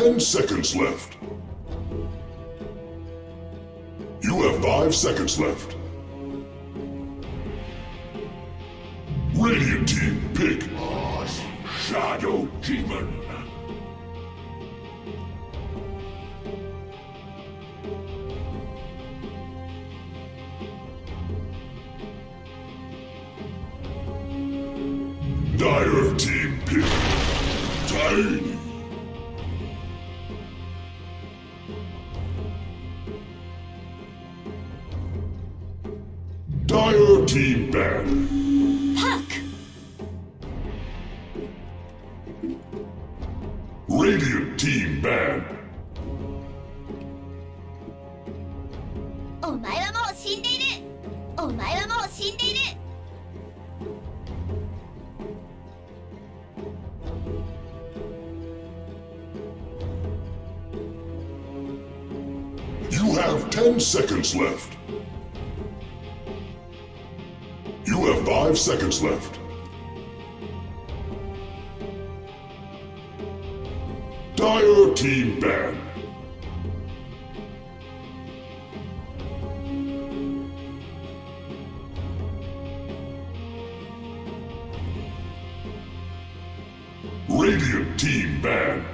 10 seconds left. You have 5 seconds left. Radiant team, pick. Shadow Demon. Dire team, pick. Tiny. Dire team ban. Radiant team ban. お前はもう死んでいる。お前はもう死んでいる。You have 10 seconds left. You have 5 seconds left. Dire team ban. Radiant team ban.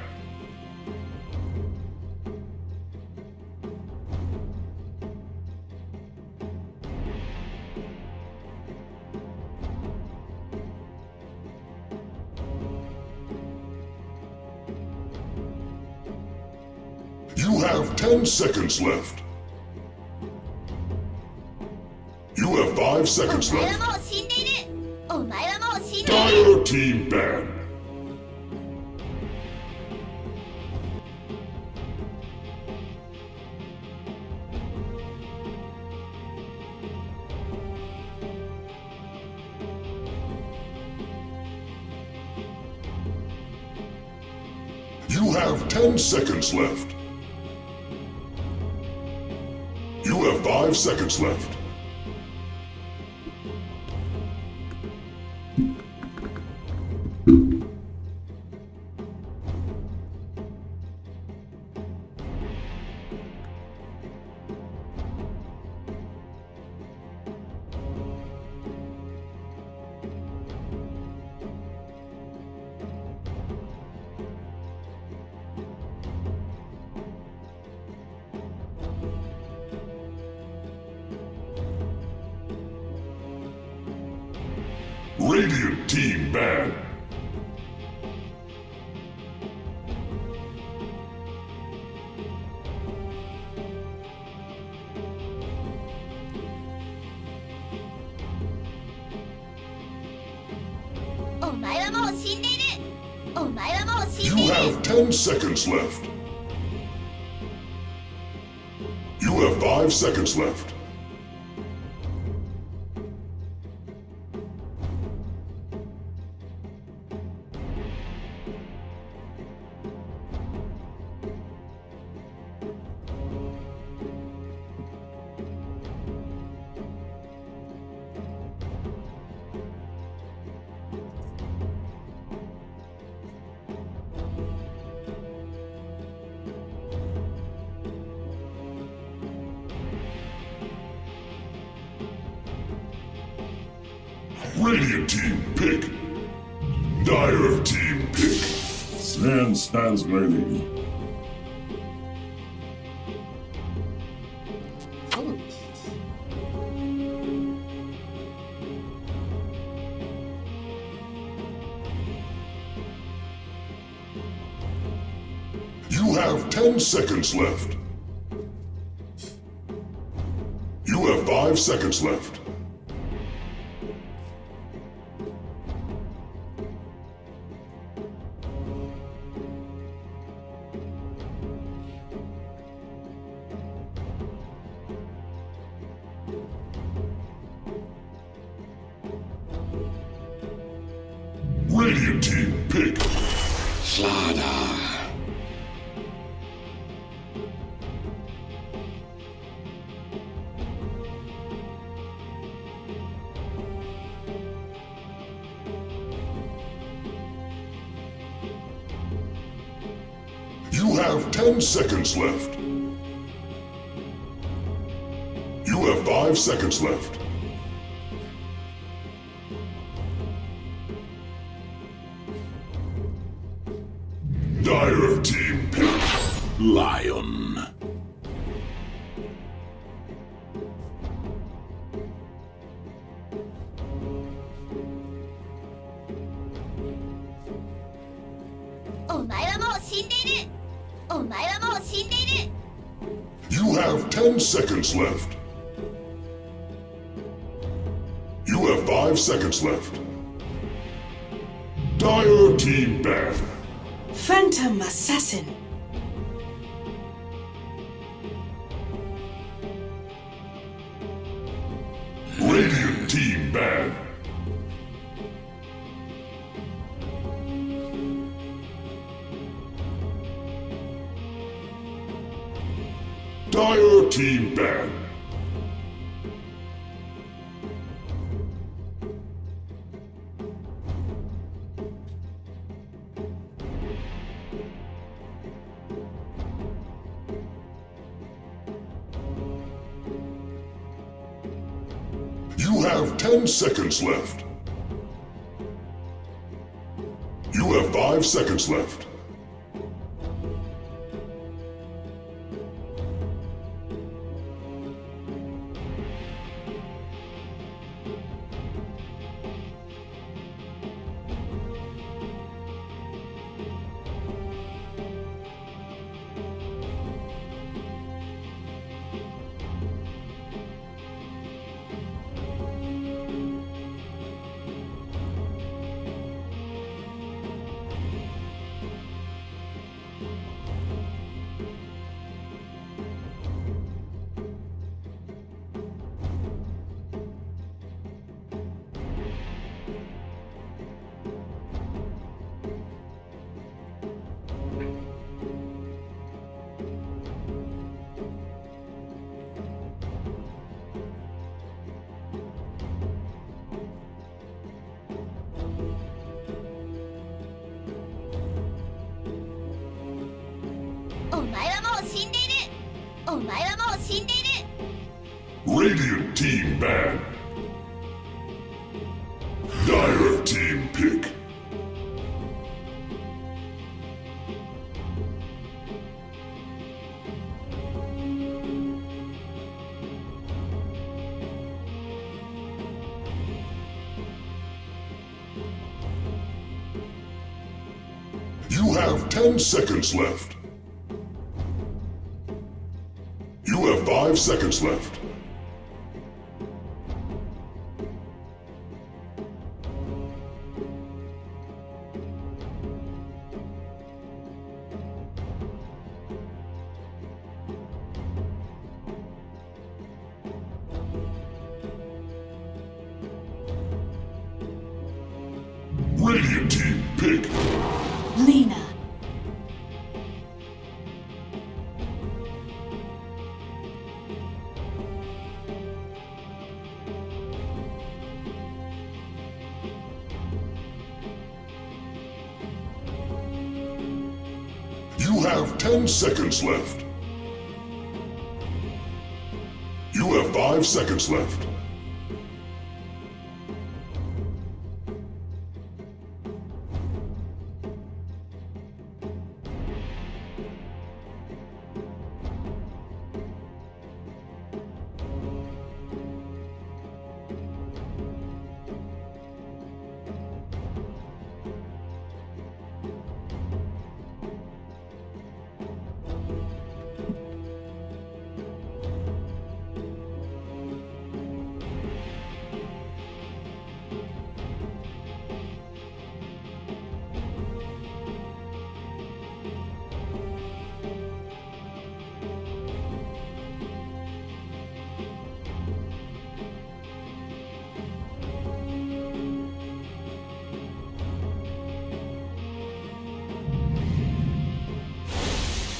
You have 10 seconds left. You have 5 seconds お前は left. もう死んでいる。お前はもう死んでいる。 Dire team ban. You have 10 seconds left. You have 5 seconds left. Radiant team ban. You have 10 seconds left. You have 5 seconds left. Radiant team, pick. Dire team, pick. Sven stands ready. You have 10 seconds left. You have 5 seconds left. Radiant team, pick. Slaughter. You have 10 seconds left. You have 5 seconds left. Dire team pick. Lion. You have 10 seconds left. You have 5 seconds left. Dire team ban. Phantom Assassin. Radiant team ban. Dire team ban. You have 10 seconds left. You have 5 seconds left. Radiant team ban. Dire team pick. You have 10 seconds left. You have 5 seconds left. Radiant team pick. Lena. You have 10 seconds left. You have 5 seconds left.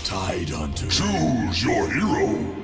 Tide Hunter. Choose your hero.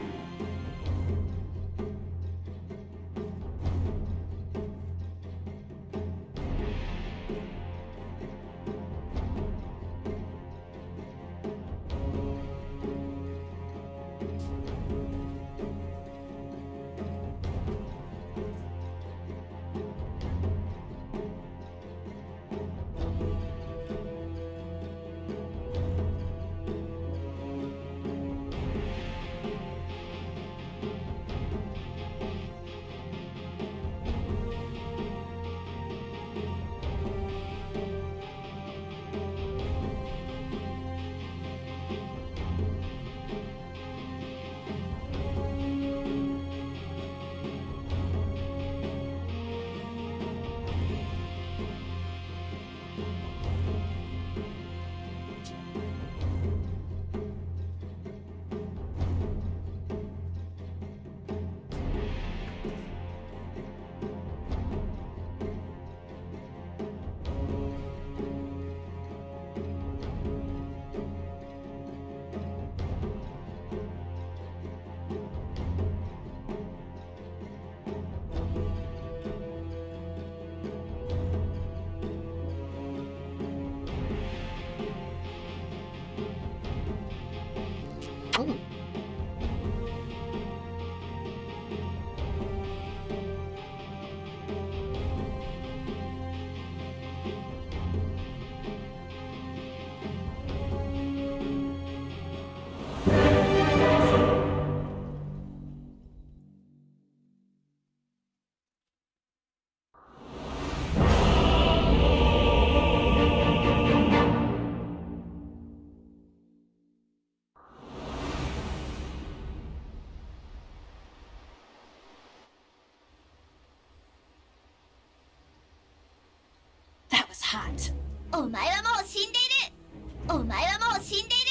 That was hot. お前はもう死んでいるお前はもう死んでいる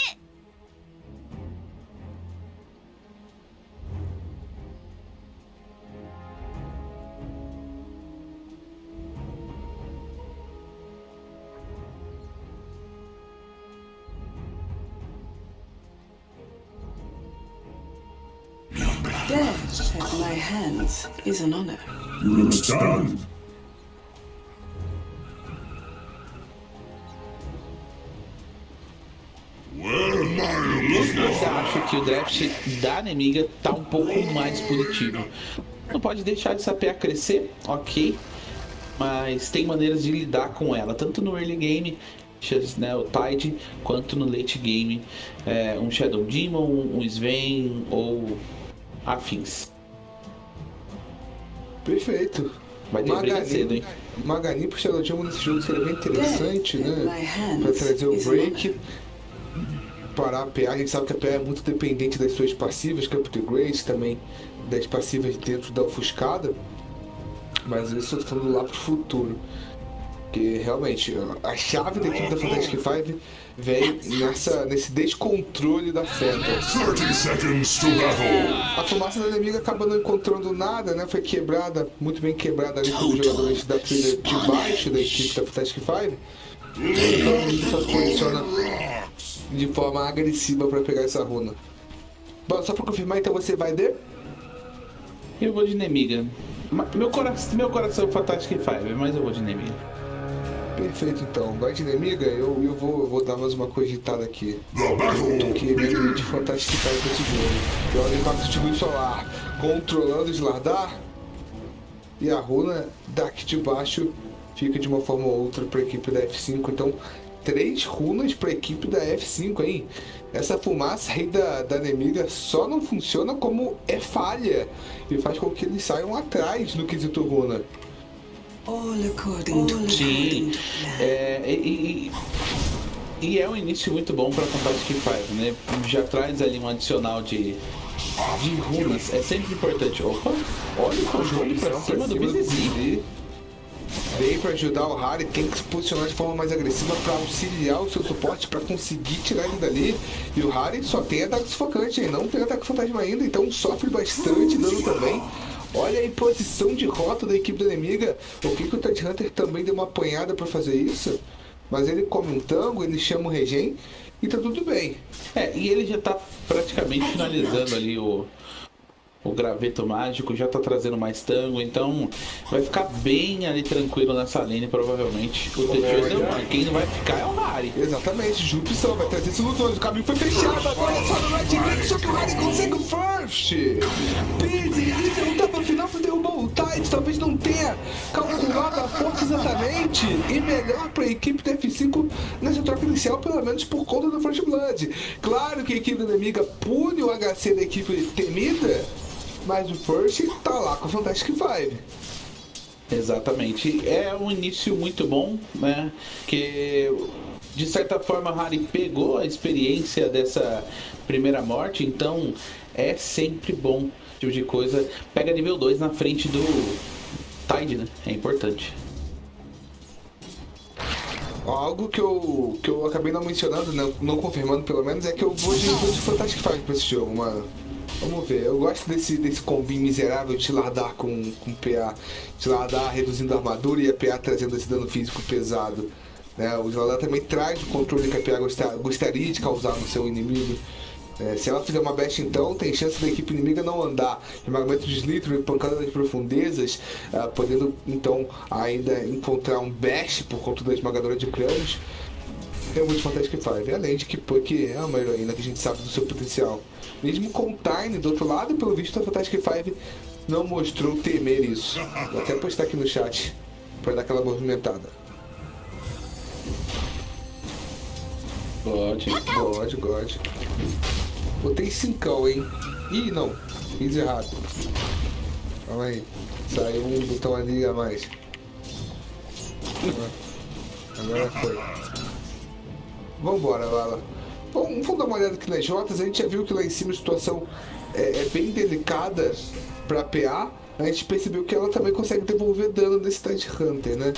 Death at my hands is an honor. You understand? Where am I? Você acha que o draft da Nemiga tá um pouco mais punitivo? Não pode deixar de saber crescer, ok, mas tem maneiras de lidar com ela, tanto no early game, né, o Tide, quanto no late game, um Shadow Demon, um Swain ou afins. Perfeito. Vai ter briga cedo, hein? Maganin pro Shadow Demon nesse jogo seria bem interessante, né? Pra trazer o break, parar a PA. A gente sabe que a PA é muito dependente das suas passivas, Camp the Grace, também das passivas dentro da ofuscada. Mas isso eu tô falando lá pro futuro. Porque realmente a chave da equipe da Fantastic Five vem nesse descontrole da Phantom. 30 seconds to battle. A fumaça da Nemiga acaba não encontrando nada, né? Foi quebrada, muito bem quebrada ali pelos jogadores da trilha de baixo da equipe da Fantastic Five. Então ele só se posiciona de forma agressiva para pegar essa runa. Bom, só para confirmar, então você vai de? Eu vou de Nemiga. Meu coração é Fantastic Five, mas eu vou de Nemiga. Perfeito, então. Vai de Nemiga, eu vou dar mais uma cogitada aqui. The battle Do que mesmo de Fantastic Five pra esse jogo. E olha o impacto de luz solar controlando o Slardar. E a runa daqui de baixo fica de uma forma ou outra para a equipe da F5. Então, 3 runas para a equipe da F5, hein? Essa fumaça aí da Nemiga só não funciona como falha. E faz com que eles saiam atrás no quesito runa. All according to Sim, plan. e é um início muito bom para Fantastic Five, né? Já traz ali um adicional de runas, é sempre importante. Opa, olha o controle para cima do BZZ. Veio para ajudar o Harry, tem que se posicionar de forma mais agressiva para auxiliar o seu suporte, para conseguir tirar ele dali. E o Harry só tem ataque sufocante, hein? Não tem ataque fantasma ainda, então sofre bastante dano também. Olha a imposição de rota da equipe da Nemiga. O que o Tide Hunter também deu uma apanhada para fazer isso, mas ele come um tango, ele chama o regen e tá tudo bem. E ele já tá praticamente finalizando ali o graveto mágico, já tá trazendo mais tango, então vai ficar bem ali tranquilo nessa lane, provavelmente. O T2 quem não vai ficar é o Harry. Exatamente, de opção, vai trazer soluções. O caminho foi fechado, agora é só no right click, só que o Harry consegue o first. Busy, ele derrotou pra final pra derrubar o Tide, talvez não tenha calculado a força exatamente. E melhor pra equipe da F5 nessa troca inicial, pelo menos por conta do First Blood. Claro que a equipe da Nemiga pune o HC da equipe temida, mas o First tá lá com a Fantastic Five. Exatamente. É um início muito bom, né? Que de certa forma o Harry pegou a experiência dessa primeira morte, então é sempre bom esse tipo de coisa. Pega nível 2 na frente do Tide, né? É importante. Algo que eu acabei não mencionando, não confirmando pelo menos, é que eu vou de Fantastic Five pra esse jogo, mano. Vamos ver, eu gosto desse combinho miserável de Slardar com PA. Slardar reduzindo a armadura e a PA trazendo esse dano físico pesado, né? O Slardar também traz o controle que a PA gostaria de causar no seu inimigo. Se ela fizer uma best, então tem chance da equipe inimiga não andar. Esmagamento de slither e pancada das profundezas, podendo então ainda encontrar um bash por conta da esmagadora de crânios. eu vou de Fantastic Five. Além de que Puck é uma heroína que a gente sabe do seu potencial. Mesmo com o Tiny do outro lado, pelo visto a Fantastic Five não mostrou temer isso. Vou até postar aqui no chat para dar aquela movimentada. God. Botei 5, hein? Ih, não. Fiz errado. Calma aí. Saiu um botão ali a mais. Agora foi. Vambora, Lala. Bom, vamos dar uma olhada aqui nas rotas. A gente já viu que lá em cima a situação é bem delicada pra PA. A gente percebeu que ela também consegue devolver dano nesse Tide Hunter, né?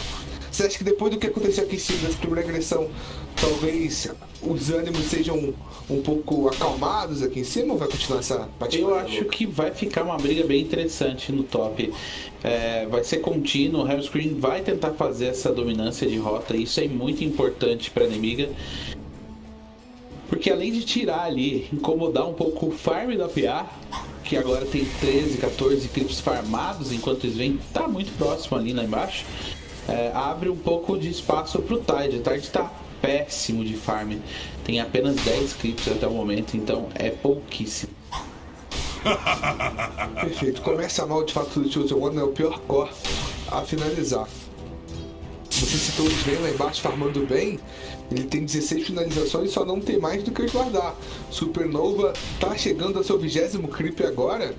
Você acha que depois do que aconteceu aqui em cima, dessa primeira agressão, talvez os ânimos sejam um pouco acalmados aqui em cima ou vai continuar essa partida? Eu acho que vai ficar uma briga bem interessante no top. Vai ser contínuo, o Hellscream vai tentar fazer essa dominância de rota, isso é muito importante para a Nemiga. Porque além de tirar ali, incomodar um pouco o farm da PA, que agora tem 13, 14 clips farmados, enquanto eles vêm, tá muito próximo ali lá embaixo, abre um pouco de espaço pro Tide. O Tide tá péssimo de farm, tem apenas 10 clips até o momento, então é pouquíssimo. Perfeito, começa mal de fato do Chosen One, é o pior core a finalizar. Você citou os bem lá embaixo farmando bem. Ele tem 16 finalizações e só não tem mais do que guardar. Supernova tá chegando ao seu 20º creep agora.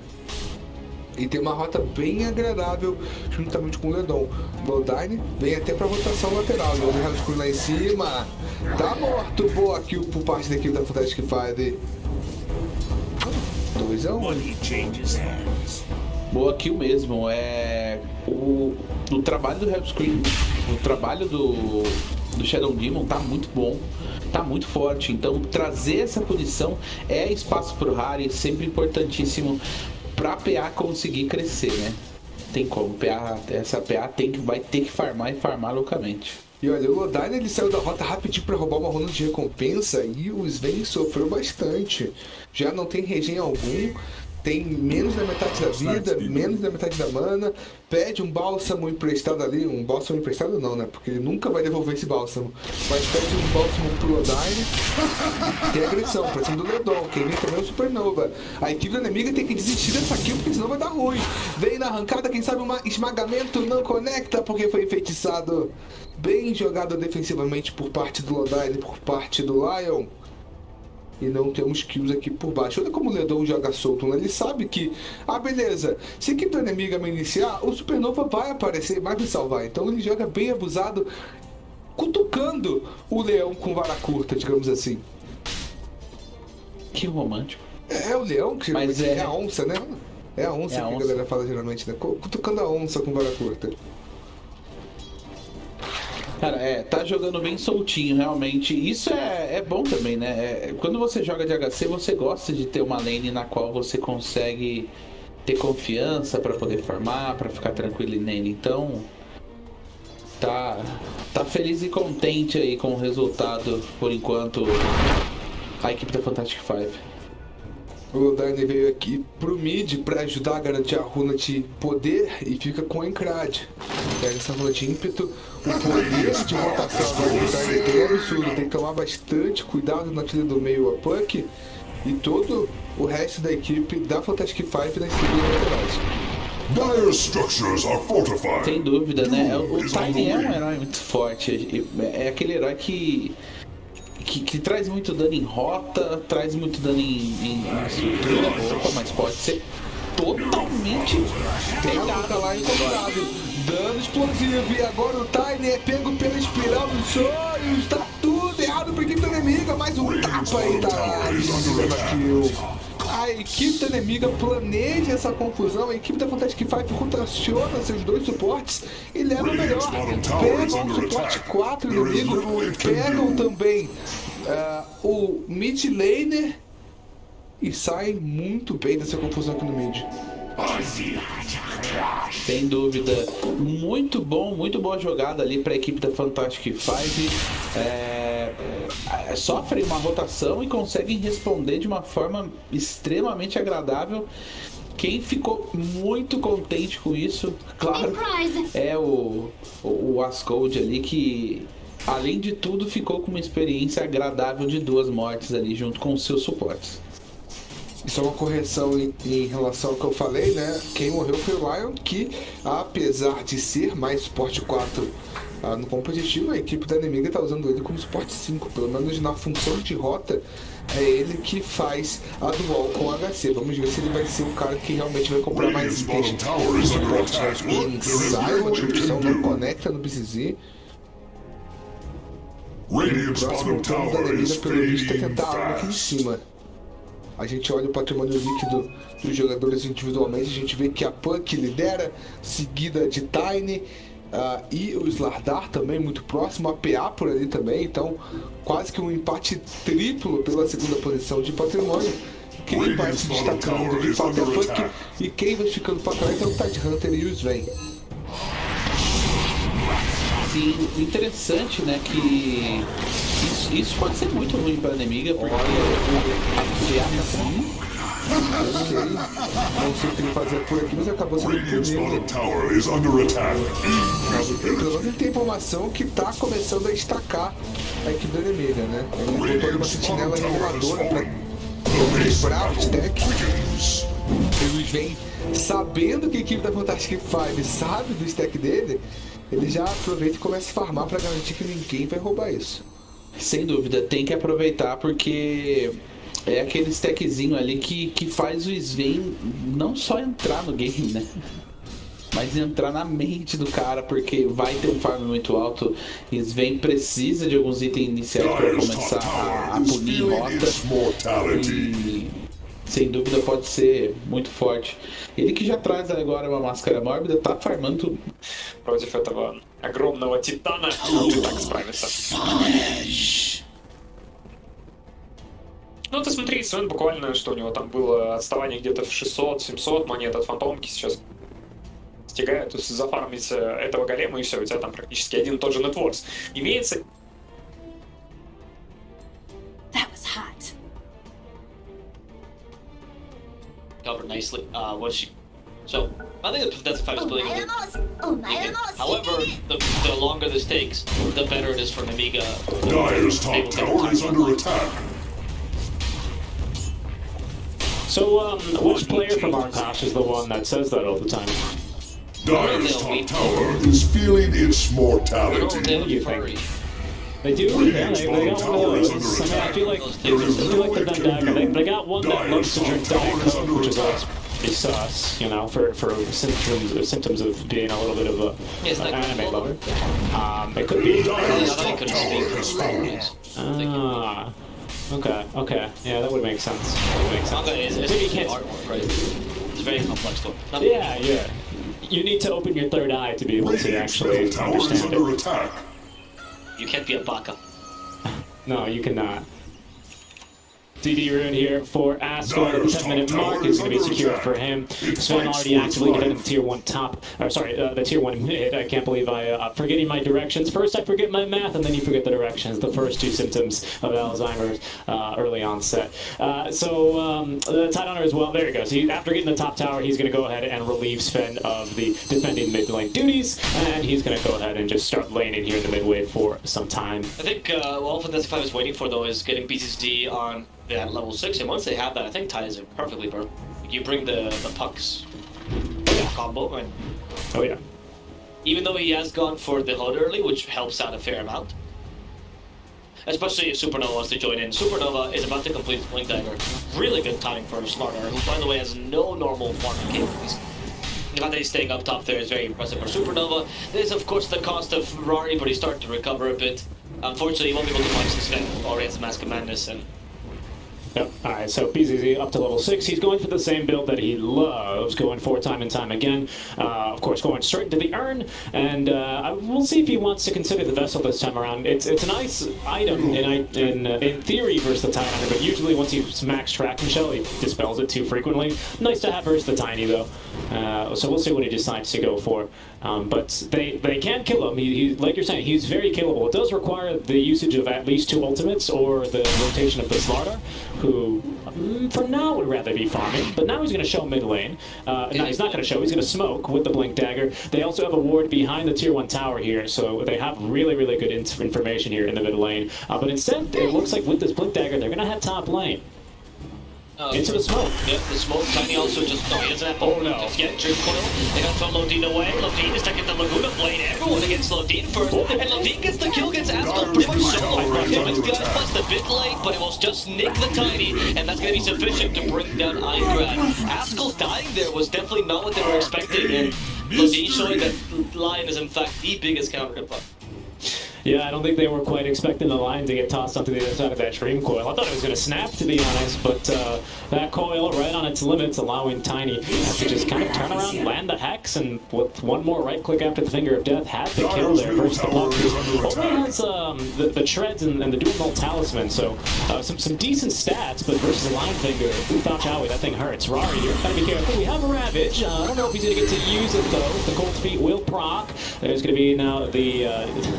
E tem uma rota bem agradável juntamente com o Ledon. Bloodine vem até pra rotação lateral. O Hellscream lá em cima. Tá morto. Boa kill por parte da equipe da Fantastic Five. 2-1. Boa kill mesmo. O trabalho do Hellscream, o trabalho do Shadow Demon tá muito bom, tá muito forte. Então trazer essa punição é espaço pro Harry, sempre importantíssimo pra PA conseguir crescer, né? Tem como, essa PA vai ter que farmar e farmar loucamente. E olha, o Lodine ele saiu da rota rapidinho para roubar uma runa de recompensa e o Sven sofreu bastante. Já não tem regen algum, tem menos da metade da vida, menos da metade da mana, pede um bálsamo emprestado ali, um bálsamo emprestado não, né? Porque ele nunca vai devolver esse bálsamo, mas pede um bálsamo pro Lodine. Tem agressão pra cima do Ledon, quem vem também é o Supernova. A equipe da Nemiga tem que desistir dessa kill porque senão vai dar ruim. Vem na arrancada, quem sabe um esmagamento, não conecta porque foi enfeitiçado. Bem jogado defensivamente por parte do Lodine, por parte do Lion. E não temos kills aqui por baixo. Olha como o Ledon joga solto, né? Ele sabe que, beleza, se a equipe da Nemiga me iniciar, o Supernova vai aparecer, vai me salvar. Então ele joga bem abusado, cutucando o leão com vara curta, digamos assim. Que romântico. É o leão, que mas é a onça, né? É a onça que a galera fala geralmente, né? Cutucando a onça com vara curta. Cara, tá jogando bem soltinho, realmente. Isso é bom também, né? Quando você joga de HC, você gosta de ter uma lane na qual você consegue ter confiança pra poder farmar, pra ficar tranquilo nele. Então, tá feliz e contente aí com o resultado, por enquanto, a equipe da Fantastic Five. O Lodine veio aqui pro mid pra ajudar a garantir a runa de poder e fica com a Encrad. Pega essa runa de ímpeto. O poder de rotação agora do Lodine é absurdo. Tem que tomar bastante cuidado na trilha do meio a Puck e todo o resto da equipe da Fantastic Five nas trilhas laterais. Dire structures are fortified. Sem dúvida, né? O Tiny é um herói muito forte. É aquele herói que traz muito dano em rota, traz muito dano em estrutura, mas pode ser totalmente pegado lá incomodado. Dano explosivo e agora o Tiny é pego pela espiral dos sonhos. Tá tudo errado pra equipe da Nemiga, mais um tapa aí tá a equipe da Nemiga planeja essa confusão, a equipe da Fantastic Five rotaciona seus dois suportes e leva o melhor. Pegam o suporte 4 inimigo, pegam também o mid laner e saem muito bem dessa confusão aqui no mid. Sem dúvida, muito boa jogada ali para a equipe da Fantastic Five. Sofrem uma rotação e conseguem responder de uma forma extremamente agradável. Quem ficou muito contente com isso, claro, é o Ascold ali, que além de tudo, ficou com uma experiência agradável de 2 mortes ali junto com os seus suportes. Isso é uma correção em relação ao que eu falei, né? Quem morreu foi o Lion, que apesar de ser mais suporte 4 no competitivo, a equipe da Nemiga está usando ele como suporte 5. Pelo menos na função de rota, é ele que faz a dual com HC. Vamos ver se ele vai ser o cara que realmente vai comprar mais itens de suporte. Ele sai uma disrupção, não conecta no BCZ. O próximo plano da Nemiga, pelo visto, é tentar algo aqui em cima. A gente olha o patrimônio líquido dos jogadores individualmente, a gente vê que a Punk lidera, seguida de Tiny e o Slardar também muito próximo, a PA por ali também, então quase que um empate triplo pela segunda posição de patrimônio. Quem vai se destacando de fato é a Punk e quem vai ficando para trás é o Tidehunter e o Sven. Sim, interessante, né, que isso pode ser muito ruim para a Nemiga, porque a PA não sei o que ele fazia por aqui, mas acabou sendo punido. Pelo menos ele tem informação que está começando a destacar a equipe da Nemiga, né? Ele botou uma sentinela reguladora para quebrar o stack. Eles vêm sabendo que a equipe da Fantastic Five sabe do stack dele, ele já aproveita e começa a farmar para garantir que ninguém vai roubar isso. Sem dúvida, tem que aproveitar porque é aquele stackzinho ali que faz o Sven não só entrar no game, né? Mas entrar na mente do cara, porque vai ter um farm muito alto. Sven precisa de alguns itens iniciais para começar a punir rota. E sem dúvida pode ser muito forte. Ele que já traz agora uma máscara mórbida, tá farmando tudo. Против этого огромного титана ты так справится. Ну ты смотри, Свен буквально, что у него там было отставание где-то в 600-700 монет от фантомки, сейчас стигает, то есть зафармить этого голема и все, у тебя там практически один и тот же нетворс. Имеется... That was hot. Covered nicely. So I think the Pathetic 5 is playing good. However, the longer this takes, the better it is for Nemiga. Dire's top tower is under attack. So, which player from Arkash is the one that says that all the time? Dire's top tower is feeling its mortality. You think? They do? Yeah, they got one of those. I mean, I feel like the Vendetta, they got one that loves to drink Diet Coke, which is always pretty sus, you know, for symptoms of being a little bit of an anime lover. It could be. Okay. Yeah, that would make sense. Manga is Maybe you can't. artwork, right? It's very complex though. Yeah. You need to open your third eye to be able to actually understand it. Attack. You can't be a baka. No, you cannot. DD rune here for Asgard at the 10-minute mark is going to be secured for him. Sven already actively defending the tier 1 top, or sorry, the tier 1 mid. I can't believe I'm forgetting my directions. First I forget my math and then you forget the directions. The first 2 symptoms of Alzheimer's early onset. The Tidehunter as well, there you go. So after getting the top tower, he's going to go ahead and relieve Sven of the defending mid lane duties, and he's going to go ahead and just start laning here in the mid wave for some time. I think what Fantastic 5 is waiting for though is getting BCD on at level 6, and once they have that, I think ties it perfectly, bro. You bring the pucks combo, and Oh yeah. even though he has gone for the HUD early, which helps out a fair amount. Especially if Supernova wants to join in. Supernova is about to complete his Blink Dagger. Really good timing for Slardar, who by the way has no normal farming capabilities. The fact that he's staying up top there is very impressive for Supernova. There's of course the cost of Rari, but he's starting to recover a bit. Unfortunately, he won't be able to punch this Sven. Already has Mask of Madness and... Yep. Alright, so BZZ up to level 6. He's going for the same build that he loves, going for time and time again. Of course, going straight into the urn, and we'll see if he wants to consider the vessel this time around. It's a nice item in theory versus the Tidehunter, but usually once he smacks Tracking Shell, he dispels it too frequently. Nice to have versus the Tiny, though. So we'll see what he decides to go for. But they can kill him. Like you're saying, he's very killable. It does require the usage of at least 2 ultimates or the rotation of the Slardar, who for now would rather be farming. But now he's going to show mid lane. No, he's not going to show. He's going to smoke with the Blink Dagger. They also have a ward behind the tier 1 tower here, so they have really, really good information here in the mid lane. But instead, it looks like with this Blink Dagger, they're going to head top lane. Into the smoke. Yep, the smoke. Tiny also just, no, he doesn't have to just yet. Dream Coil. They got to throw Lodine away. Lodine is taking the Laguna Blade. Everyone against Lodine first. And Lodine gets the kill, gets Askel pretty much solo. Damage the Ice Blast a bit late, but it will just nick the Tiny. And that's going to be sufficient to bring down Eingrad. Askel dying there was definitely not what they were expecting. And Lodine showing that Lion is in fact the biggest counter to Puck. Yeah, I don't think they were quite expecting the line to get tossed onto the other side of that Dream Coil. I thought it was going to snap, to be honest, but that coil right on its limits, allowing Tiny to just kind of turn around, land the Hex, and with one more right-click after the Finger of Death, had the kill there versus the Puck. Only has the Treads and the Dual Null Talisman, so some decent stats, but versus the Line Finger, without Chowie, that thing hurts. Rari, you're gotta be careful. We have a Ravage. I don't know if he's going to get to use it, though. The Cold Feet will proc. There's going to be now the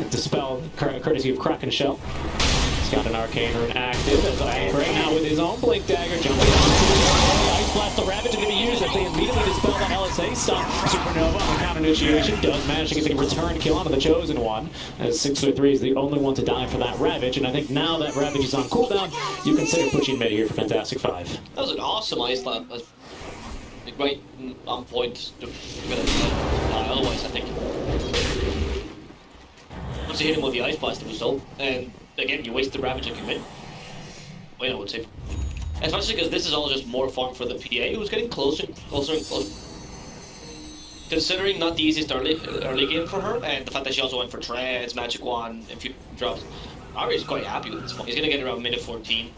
Dispel, courtesy of Kraken Shell. He's got an Arcane Rune active as right now with his own Blink Dagger jumping onto the Ice Blast. The Ravage is going to be used as they immediately dispel that LSA stun. Supernova on the counter initiation does manage to get the return kill onto the Chosen One, as 6-3 is the only one to die for that Ravage, and I think now that Ravage is on cooldown, you consider pushing mid here for Fantastic 5. That was an awesome Ice Blast. Right on point. Otherwise, I think once you hit him with the Ice Blast, it was all. And again, you waste the Ravage and commit. Wait, I would say. Especially because this is all just more farm for the PA, who's getting closer and closer and closer. Considering not the easiest early game for her, and the fact that she also went for Treads, Magic Wand, and few drops, Ari is quite happy with this one. He's gonna get around minute 14.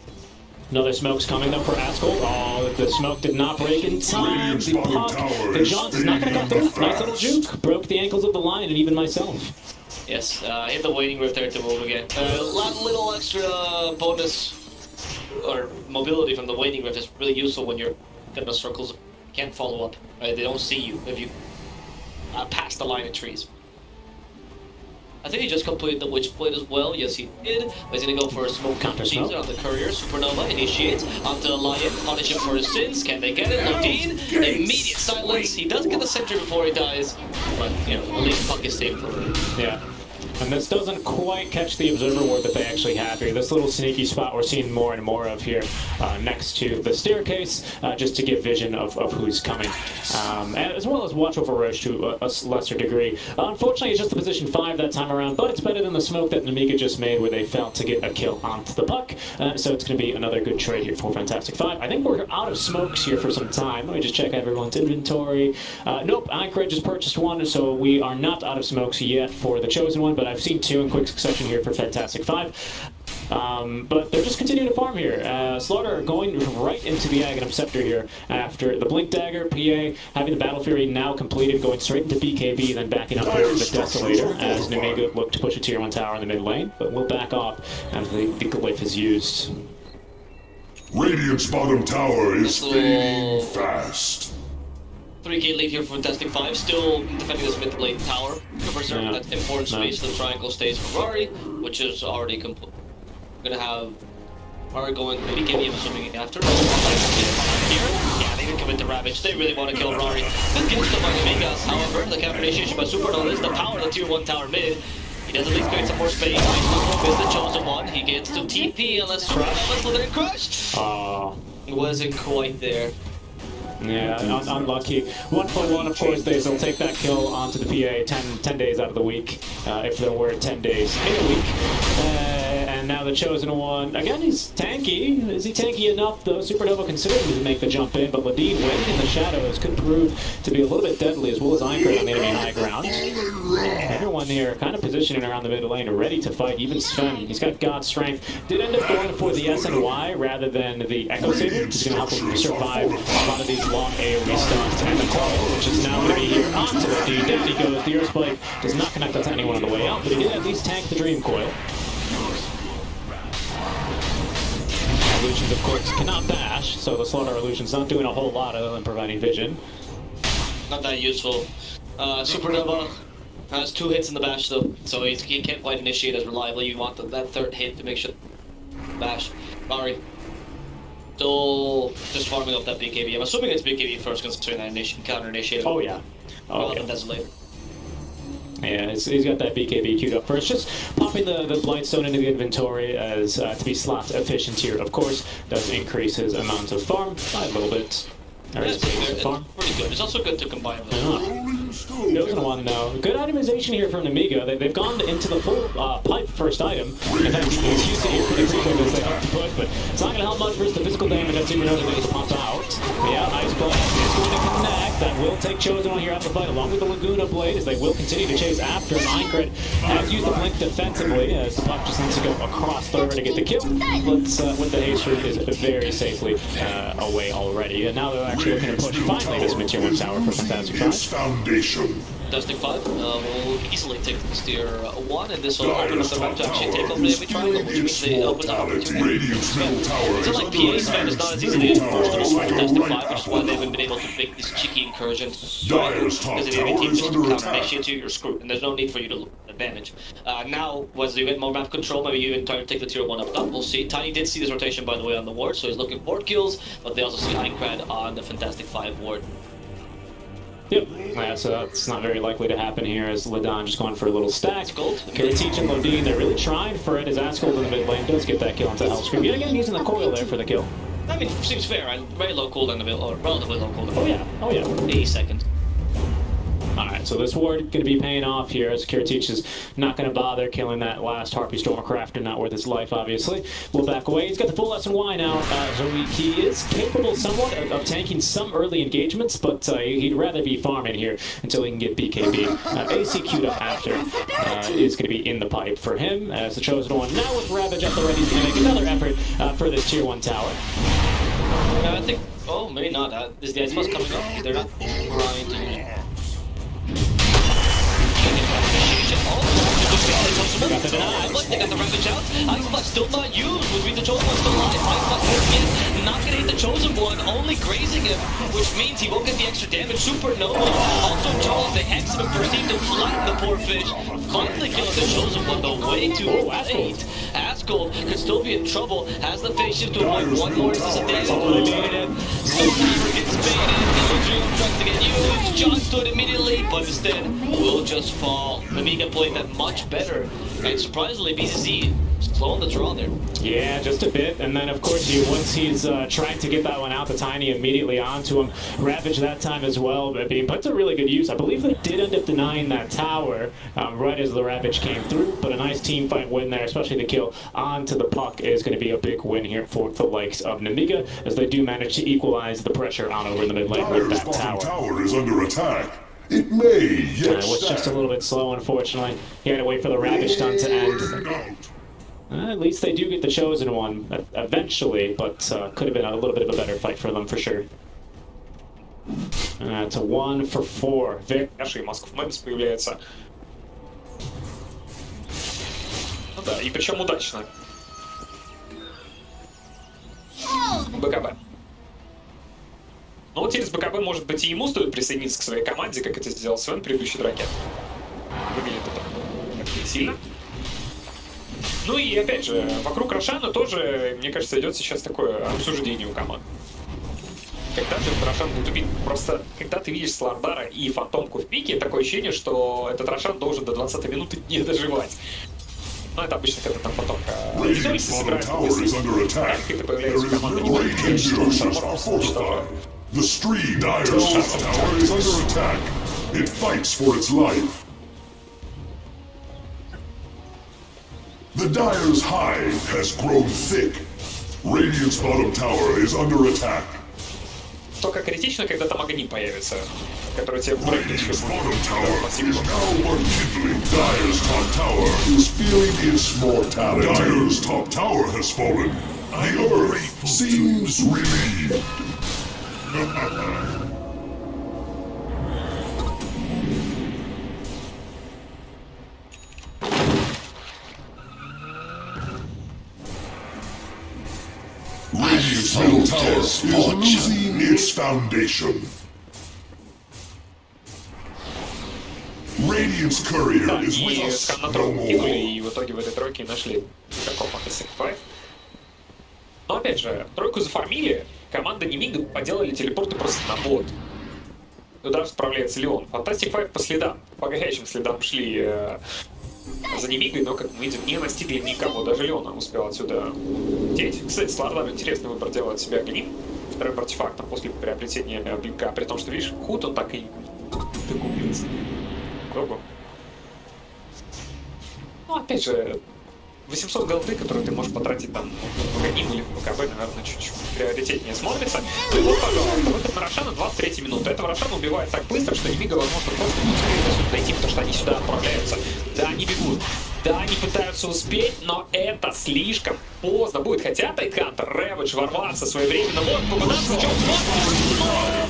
Another smoke's coming though for Askel. Oh, the smoke did not break in time. The Puck, the Johns is not going to cut through. Nice little juke. Broke the ankles of the Lion and even myself. Yes, hit the Waiting Rift there to move again. Little extra bonus or mobility from the Waiting Rift is really useful when you're in the circles. Can't follow up. Right? They don't see you if you pass the line of trees. I think he just completed the Witchblade as well. Yes, he did. But he's going to go for a smoke counter season on the Courier. Supernova initiates onto the Lion. Punish him for his sins. Can they get it? Lodine, immediate silence. He does get the sentry before he dies. But, you know, at least Puck is safe for him. Yeah. And this doesn't quite catch the Observer Ward that they actually have here. This little sneaky spot we're seeing more and more of here next to the staircase, just to give vision of who's coming. As well as watch over Roche to a lesser degree. Unfortunately, it's just the position 5 that time around, but it's better than the smoke that Nemiga just made where they failed to get a kill onto the Puck. So it's going to be another good trade here for Fantastic 5. I think we're out of smokes here for some time. Let me just check everyone's inventory. Nope, Icared just purchased one, so we are not out of smokes yet for the Chosen One, but I've seen 2 in quick succession here for Fantastic 5. But they're just continuing to farm here. Slaughter going right into the Aghanim Scepter here after the Blink Dagger, PA, having the Battle Fury now completed, going straight into BKB, then backing up here with the Desolator as Nemiga looked to push a tier 1 tower in the mid lane, but we'll back off as the Glyph is used. Radiant's bottom tower is fading fast. 3k lead here for Fantastic 5, still defending this mid lane tower. For certain, that important space, the triangle stays for Rari, which is already complete. We're gonna have Rari going maybe BKB, I'm assuming after. Here, yeah, they didn't commit to Ravage, they really want to kill Rari. This gets them by Nemiga, however, the counter initiation by Supernova is the power of the tier 1 tower mid. He does at least create some more space. He's the Chosen One, he gets to TP unless Slithering Crush. It wasn't quite there. Yeah, unlucky. 1-1, of course, they'll take that kill onto the PA 10 days out of the week, if there were 10 days in a week. And now the Chosen One, again, he's tanky. Is he tanky enough, though? Supernova considered him to make the jump in, but Lodine waiting in the shadows could prove to be a little bit deadly, as well as Icared on the enemy high ground. Everyone here kind of positioning around the mid lane, ready to fight. Even Sven, he's got God Strength. Did end up going for the SNY rather than the Echo Saber, which is going to help him survive a lot of these long AoE stuns. And the coil, which is now going to be here onto Lodine. Down he goes. The Earthquake does not connect to anyone on the way out, but he did at least tank the Dream Coil. Illusions, of course, cannot dash, so the Slaughter Illusion's not doing a whole lot other than providing vision. not that useful. Supernova has 2 hits in the bash though, so he can't quite initiate as reliably. You want that 3rd hit to make sure bash. Mari still just farming up that BKB. I'm assuming it's BKB first considering that counter initiated. Oh yeah. Oh yeah. That's later. Yeah, he's got that BKB queued up first. Just popping the Blightstone into the inventory as to be slot efficient here. Of course, does increase his amount of farm by a little bit. Yeah, it's pretty good. It's also good to combine with. Goes in one now. Good itemization here from Nemiga. They've gone into the full pipe first item. In fact, he's used it here pretty frequently as they have to push, but it's not going to help much versus the physical damage that Supernova is popped out. Yeah, Ice Blast is going to connect. That will take Chosen One here out the fight, along with the Laguna Blade, as they will continue to chase after Minecraft. Has used the Blink defensively, as the puck just needs to go across the river to get the kill. But with the haste root is very safely away already. And now they're actually looking to push finally this Tier 1 tower for Fantastic 5. Fantastic 5 will easily take this tier 1, and this will open up the map to actually take over the enemy triangle, which means they open up opportunity. It's not like PA Sven is not as easily enforceable for Fantastic 5, which is why they haven't been able to make this cheeky incursion. Because if the enemy team just counter initiates you, you're screwed, and there's no need for you to lose advantage. Now, as you get more map control, maybe you even try to take the tier 1 up top. We'll see. Tiny did see this rotation, by the way, on the ward, so he's looking for kills, but they also see Aincrad on the Fantastic 5 ward. Yep, yeah, so that's not very likely to happen here as Ladon just going for a little stack. Teach and Lodine, they're really trying for it as Asgold in the mid lane does get that kill onto Hellscream. Yet again, using the coil there for the kill. I mean, seems fair, right? Very low cooldown available, or relatively low cooldown. Oh yeah. 80 seconds. Alright, so this ward going to be paying off here as Teach is not going to bother killing that last Harpy Stormcrafter, not worth his life, obviously. We'll back away. He's got the full SNY now, so he is capable somewhat of tanking some early engagements, but he'd rather be farming here until he can get BKB. AC queued up after is going to be in the pipe for him as the Chosen One. Now with Ravage at the ready, he's going to make another effort for this Tier 1 tower. I think, oh, maybe not. Is the Ice Blast coming up? They're not grinding. They got the Ravage out. Ice Blast still not used, which means the Chosen One's still alive. Ice Blast again, not gonna hit the Chosen One, only grazing him, which means he won't get the extra damage. Supernova also Charles the X-Men proceed to flatten the poor fish. Finally killing the Chosen One, though way too late. Asgold could still be in trouble. Has the face shift to avoid one more disadvantage. Snowdiver gets baited. Illusion tries to get used. John stood immediately, but instead will just fall. Nemiga played that much better. And surprisingly, BCC slowing the draw there. Yeah, just a bit. And then, of course, once he's trying to get that one out, the Tiny immediately onto him. Ravage that time as well, but being put to really good use. I believe they did end up denying that tower right as the Ravage came through, but a nice team fight win there, especially the kill onto the puck is going to be a big win here for the likes of Nemiga, as they do manage to equalize the pressure on over in the mid lane with that tower. Tower is under attack. It may yet was just a little bit slow, unfortunately. He had to wait for the Ravage stun to end. At least they do get the Chosen One eventually, but could have been a little bit of a better fight for them for sure. It's a 1 for 4. Наши Москва Мэнс появляется. Ну да, и причем удачно. БКБ. Но вот через БКБ, может быть, и ему стоит присоединиться к своей команде, как это сделал Свен в предыдущей драке. Выглядит это как-то сильно. Ну и опять же, вокруг Рошана тоже, мне кажется, идет сейчас такое обсуждение у команд. Когда же этот Рошан будет убит? Просто, когда ты видишь Слардара и Фантомку в пике, такое ощущение, что этот Рошан должен до 20 минуты не доживать. Ну, это обычно, когда там Фантомка Ризольси собирает как это появляется команда не будет, что он сам The stream Dyer's tower is under attack. It fights for its life. The Dyer's hive has grown thick. Radiant's bottom tower is under attack. Только критично, когда там огни появятся, которые тебе брейкнут Radiant's bottom tower is now unkindling. Dyer's top tower is feeling its mortality. Dyer's top tower has fallen. The earth seems relieved. Radiant's middle tower is losing its foundation. Radiant's courier Да, is with и us скан на no тройку кинули, more. и в итоге в этой тройке нашли какого Fantastic Five. Но опять же, тройку зафармили, команда Nemiga поделали телепорты просто на бот. Туда справляется Леон. Fantastic Five по следам, по горячим следам шли за Немигой, но, как мы видим, не настигли никого. Даже Леона успел отсюда деть. Кстати, Слардар интересный выбор делает себе огни вторым артефактом после приобретения блинка. При том, что, видишь, худ он так и докупился. Кругу. Ну, опять же, 800 голды, которые ты можешь потратить там в Ганим или в ПКБ, наверное, чуть-чуть приоритетнее смотрится. Ну и вот, пожалуйста, в этом Рошана 23 минуты. Этого Рошана убивает так быстро, что Немига, возможно, просто не успеет отсюда дойти, потому что они сюда отправляются. Да, они бегут. Да, они пытаются успеть, но это слишком поздно будет. Хотя Тайтхантер, Рэвидж ворваться своевременно, вот, попытаться зачем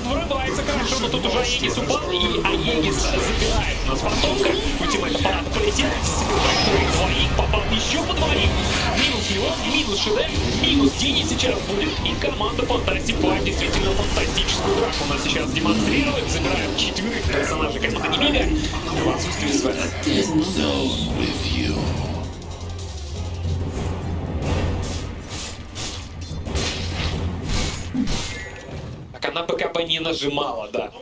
но врывается хорошо, но тут уже Аегис упал, и Аегис забирает у нас фантомка. Ультимейт аппарата полетел, траекторию двоих, попал еще по двоих. Минус Леон, минус Шедевр, минус Дини сейчас будет. И команда Fantastic Five действительно фантастическую драку у нас сейчас демонстрирует. Забираем 4 персонажей команды Nemiga в отсутствии Свена. Так она ПКБ не нажимала, да.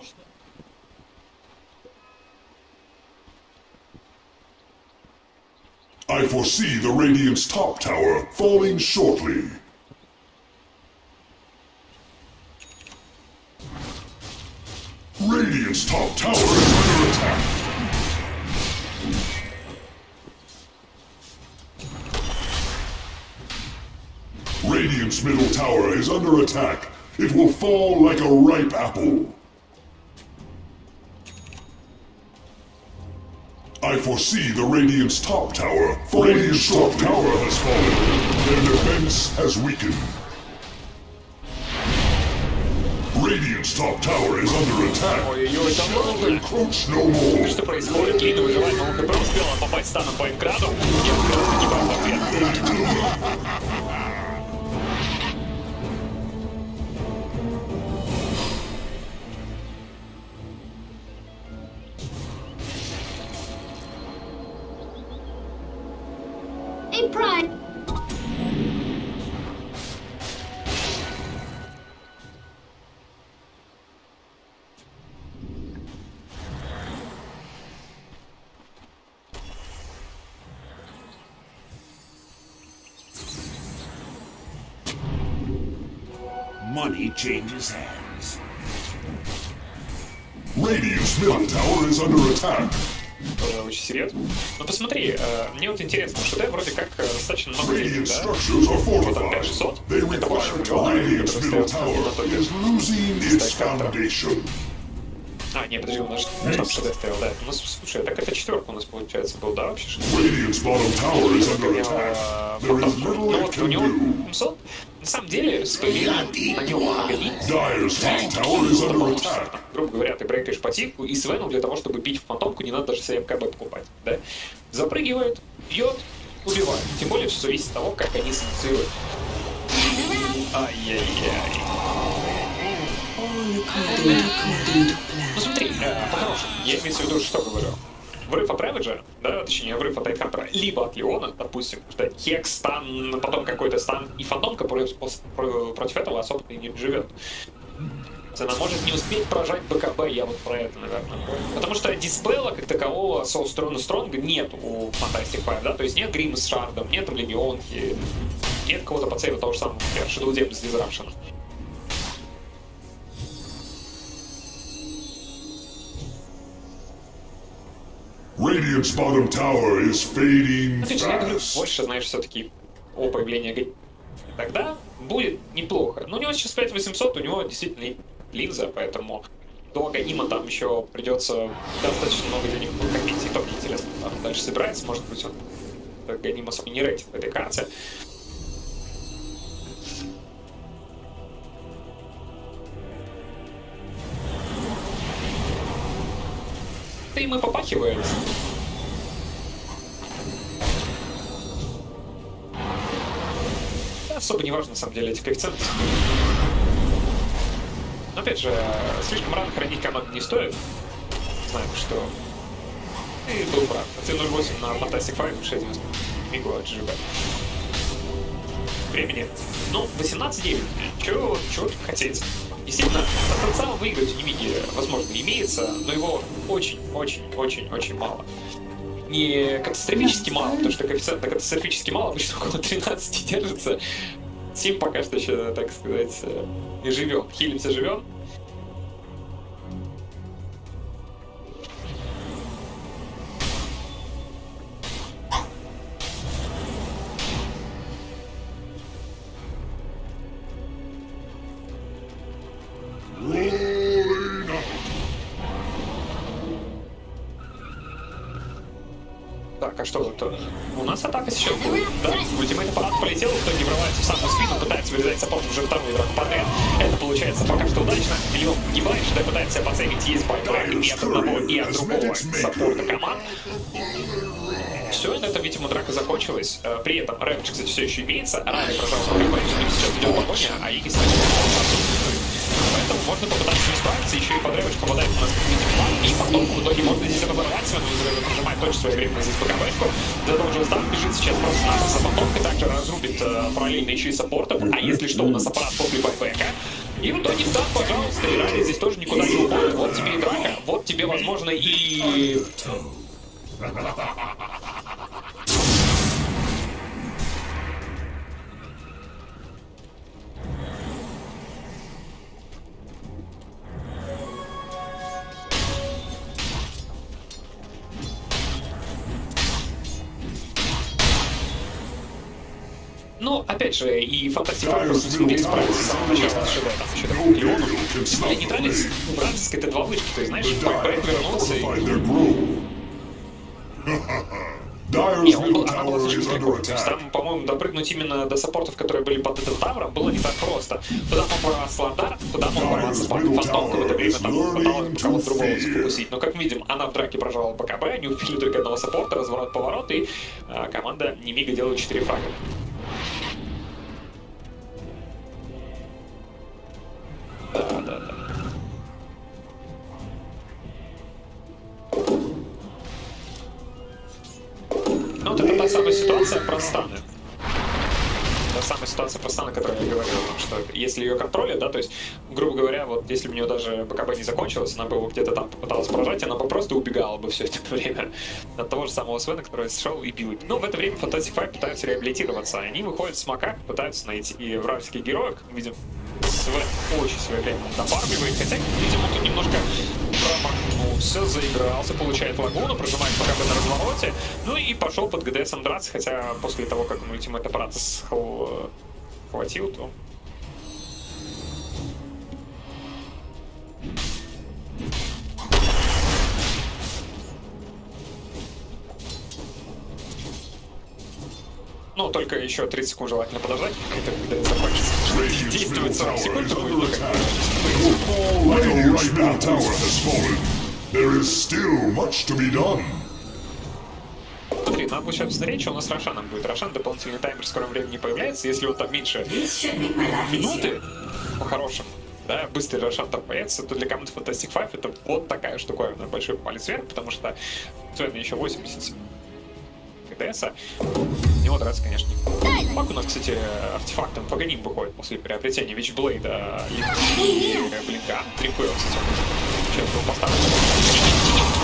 I foresee the Radiant's top tower falling shortly. Radiant's top tower is under attack. Radiant's middle tower is under attack. It will fall like a ripe apple. I foresee the Radiant's top tower falling. Radiant's top tower has fallen. Their defense has weakened. Radiant's top tower is under attack. Ой-ой-ой, там много. Encroach no more. Что происходит? Кейна выживает, но он ХП успела попасть станом по Эдграду. Нет, Эдград погибает в ответ. In prime. Money changes hands. Radiant's middle tower is under attack. Тоже очень серьезно. Но посмотри, мне вот интересно, Шедевр вроде как достаточно много денег, Radiant да? structures are Вот там fortified. 5600. They Это больше require миллиона, Radiant's который middle остается на tower топе. is losing its Стать контракт. foundation. А, нет, подожди, у нас там Шедевр стоял, да. У нас, слушай, так это четверка у нас, получается, был, да, вообще? Radiant's bottom tower is under attack. There is little Ну it вот у can него do. 700. На самом деле, с появлением на нем Агани, Dyer's top tower is under attack. грубо говоря, ты брейкаешь пассивку, и Свену для того, чтобы бить в фантомку, не надо даже себе МКБ покупать, да? Запрыгивает, бьет, убивает. Тем более все зависит от того, как они синицируют. Ай-яй-яй. All according to plan. Ну смотри, по-хорошему, я имею в виду, что говорю. Врыв от Рэвиджа, да, точнее, врыв от Тайтхантера, либо от Леона, допустим, что Хекс, стан, потом какой-то стан, и фантомка против этого особо и не живет. Она может не успеть прожать БКБ, я вот про это, наверное. Потому что диспела, как такового, соустрона Стронга нет у Fantastic Five, да? То есть нет Грима с Шардом, нет Легионки, нет кого-то по цели того же самого, например, Shadow Demon с Disruption. Radiant's bottom tower is fading Опять же, я говорю, fast. больше знаешь все-таки о появлении Грима. Тогда будет неплохо. Но у него сейчас 5800, у него действительно линза, поэтому до Ганима там еще придется достаточно много денег накопить. И то мне интересно, там дальше собирается, может быть, он Ганим особо не рейтинг в этой карте. Да и мы попахиваем. Особо не важно, на самом деле, эти коэффициенты. Но опять же, слишком рано хранить команду не стоит. Знаем, что И был прав. 1.08 на Fantastic Fight, 6 Мигу от GG. Времени. Ну, 18-9. Чего тут хотеть? Действительно, потенциал выиграть у Немиги, возможно, имеется, но его очень мало. Не катастрофически мало, потому что коэффициент на катастрофически мало обычно около 13 держится. Сим пока что еще, так сказать, не живем. Хилимся, живем. Так, а что вот у нас атака сейчас будет, да? Ультимейт аппарат полетел, в итоге врывается в самую спину, пытается вырезать саппорт уже второй игрок подряд. Это получается пока что удачно. Миллион погибает, что пытается себя поцелить, есть байбэк и от одного, и от другого саппорта команд. Все, на этом, видимо, драка закончилась. При этом рэпчик, кстати, все еще имеется. Рами, пожалуйста, сейчас идет погоня, а Игис поэтому можно попытаться не справиться, еще и под рэпчик попадает у нас и потом в итоге можно здесь разорвать, нажимает очень своевременно здесь БКБшку. Задолжил став, бежит сейчас просто за фантомкой, также разрубит параллельно еще и саппортов, а если что, у нас аппарат после байбека. И в итоге став, пожалуйста, и Рами здесь тоже никуда не уходит. Вот тебе и драка, вот тебе, возможно, и... Ну, опять же, и Fantastic Fight просто смогли справиться с самого начала с ШД, там еще такого Леону. Смогли нейтралить, убраться с какой-то 2 вышки, то есть, знаешь, байбэк вернулся и... Не, она была слишком прикольная. То есть там, по-моему, допрыгнуть именно до саппортов, которые были под этим тавром, было не так просто. Туда мог ворваться Ладар, туда мог ворваться Фантомка в это время, там пыталась кого-то другого сфокусить. Но, как видим, она в драке прожала БКБ, они убили только одного саппорта, разворот-поворот, и команда Немига делает 4 фрага. Да. Ну, вот это та самая ситуация про станы. Та самая ситуация про станы, о которой я говорил, что если ее контролят, да, то есть, грубо говоря, вот если бы у нее даже БКБ не закончилась, она бы его где-то там попыталась поражать, она бы просто убегала бы все это время от того же самого Свена, который шел и бил. Но в это время Fantastic Fight пытаются реабилитироваться. Они выходят с мака, пытаются найти и вражеских героев, видим, Свен очень своевременно дофармливает, хотя, видимо, тут немножко промахнулся, заигрался, получает лагуну, прожимает БКБ на развороте, ну и пошел под ГДСом драться, хотя после того, как он ультимейт аппарата схватил, то... Ну, только еще 30 секунд желательно подождать, когда это закончится. Действует 40 секунд, то будет Смотри, надо будет сейчас посмотреть, что у нас с Рошаном будет. Рошан дополнительный таймер в скором времени появляется, если вот там меньше минуты, по-хорошему, да, быстрый Рошан там появится, то для команды Fantastic Five это вот такая штуковина, большой палец вверх, потому что сегодня еще 80 секунд. КТСа. Него драться, конечно, не. Пак у нас, кстати, артефактом погоним выходит после приобретения Вичблейда и Блинка. Трикует, кстати. Сейчас был поставлен.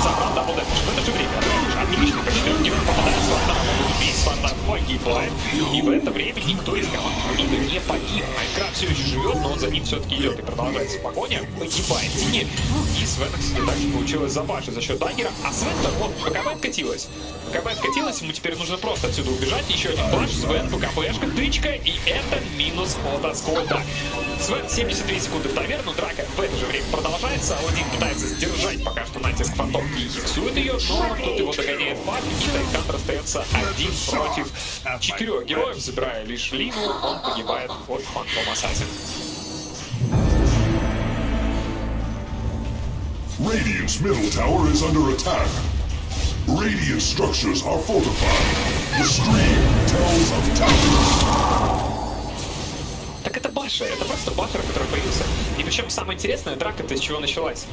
Забрал дабл дэмэдж. В это же время отлично по 4 героям попадает Свардан. Весь Свардан погибает. И в это время никто из команд не погиб. Майнкрафт все еще живет, но он за ним все-таки идет и продолжается погоня. Погибает Тини. И Свена, кстати, также получилось забашить за счет даггера. А Свен-то, вот, БКБ откатилась. БКБ откатилась, ему теперь нужно просто отсюда убежать. Еще один баш, Свен, БКБшка, тычка, и это минус от Аскольда. Свен 73 секунды в таверну, драка в это же время продолжается. Аладдин пытается сдержать пока что натиск фантомки и фиксует ее, но тут его догоняет Бак, и Тайкантер остается один против 4 героев, забирая лишь Лину, он погибает от Фантом Ассасин. Radiant's middle tower is under attack. Radiant structures are fortified. The stream tells of towers. Так это Башер, это просто Башер, который появился. И причем самое интересное, драка-то из чего началась?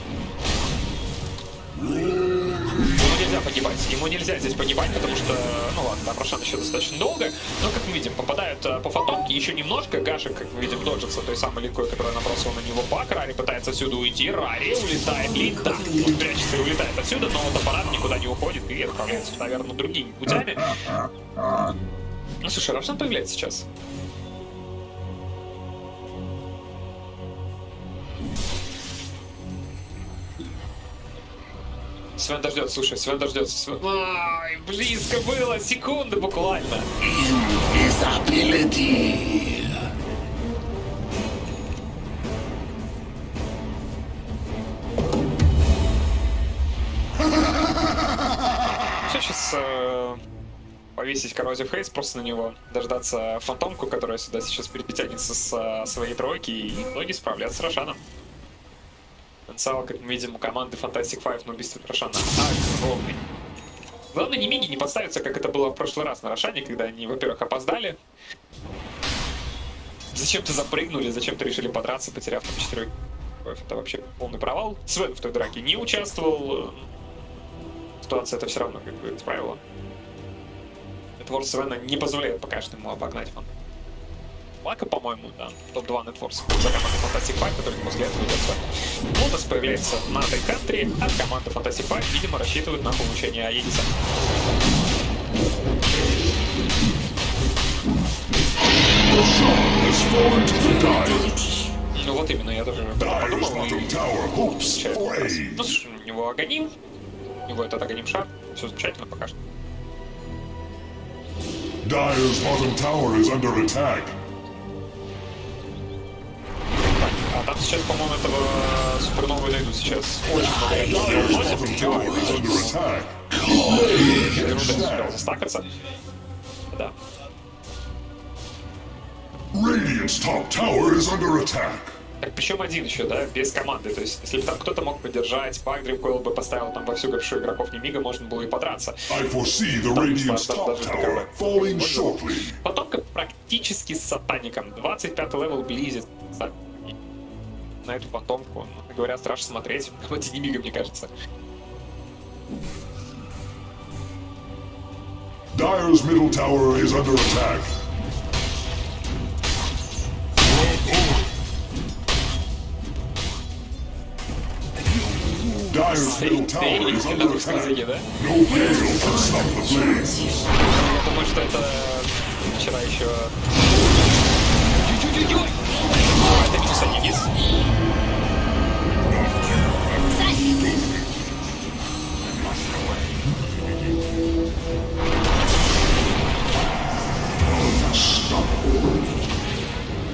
нельзя погибать. Ему нельзя здесь погибать, потому что, ну ладно, там Рошан еще достаточно долго. Но, как мы видим, попадают по фантомке еще немножко. Гашек, как мы видим, доджится той самой линкой, которая набросила на него бак. Рари пытается отсюда уйти. Рари улетает. Линта. Он прячется и улетает отсюда, но вот аппарат никуда не уходит и отправляется, наверное, другими путями. Ну, слушай, Рошан появляется сейчас. Свен дождется, слушай, Свен дождется. Свен... Ай, близко было, секунды буквально. Invisibility. Сейчас повесить коррозив хейс просто на него, дождаться фантомку, которая сюда сейчас перетянется с своей тройки, и в итоге справляться с Рошаном. Потенциал, как мы видим, у команды Fantastic Five на убийстве Рошана огромный. Главное, Немиги не подставиться, как это было в прошлый раз на Рошане, когда они, во-первых, опоздали. Зачем-то запрыгнули, зачем-то решили подраться, потеряв там 4. Это вообще полный провал. Свен в той драке не участвовал. Ситуация это все равно как бы исправила. Нетворс Свена не позволяет пока что ему обогнать фан. Лака, по-моему, да, топ-2 Нетворс за команду Fantastic Five, который после этого идется. Лотос появляется на Тайкантре, а команда Fantastic Five, видимо, рассчитывает на получение Аегиса. Ну вот именно, я тоже об этом подумал. Ну, слушай, у него Аганим, у него этот Аганим шар, все замечательно пока что. Dire's bottom tower is under attack. А там сейчас, по-моему, этого суперновую найдут сейчас. Очень много рядов успел застакаться. Да. Radiant's top tower is under attack. Так, причем один еще, да, без команды. То есть, если бы там кто-то мог поддержать, Пак Дрейвкойл бы поставил там вовсю гопшу игроков Немига, можно было и подраться. I foresee the Radiant's top tower falling shortly. Потом практически с сатаником. 25 левел близит на эту фантомку. Ну, говорят, страшно смотреть. Вот и Немига, мне кажется. Dire's middle tower is under attack. Dire's middle tower is under attack. No gale can stop the flames. Я думаю, что это вчера еще... Это минус Аегис.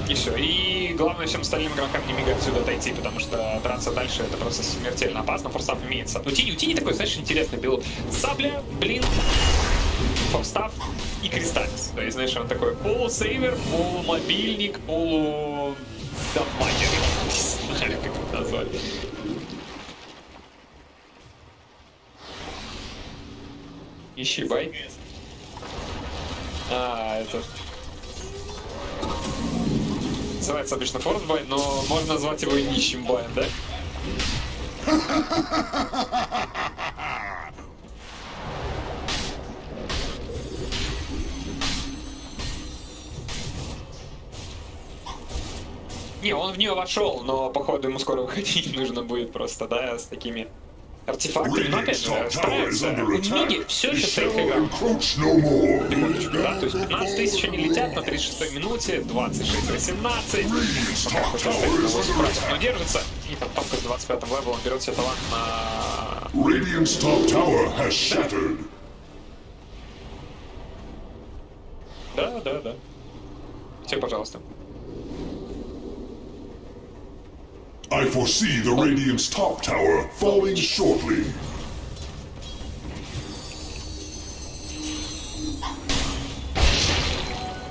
И все. И главное всем остальным игрокам Немига отсюда отойти, потому что драться дальше это просто смертельно опасно. Форстав имеется. У Тини такой, знаешь, интересный билд. Сабля, блин, форстав и кристаллис. То есть, знаешь, он такой полусейвер, полумобильник, полу... дамагер. Не знаю, как это назвать. Ищи бай. Это... Называется обычно форсбай, но можно назвать его и нищим боем, да? Не, он в нее вошел, но походу ему скоро выходить нужно будет просто, да, с такими артефактами. Но опять же, справится. У Немиги все еще стоит игра. Секундочку, да, то есть 15 тысяч они летят на 36-й минуте, 26-18. Пока хоть что-то но держится. И там топка с 25-м левелом берет себе талант на... Radiant's top tower has shattered. Да. Все, пожалуйста. I foresee the Radiant's top tower falling shortly.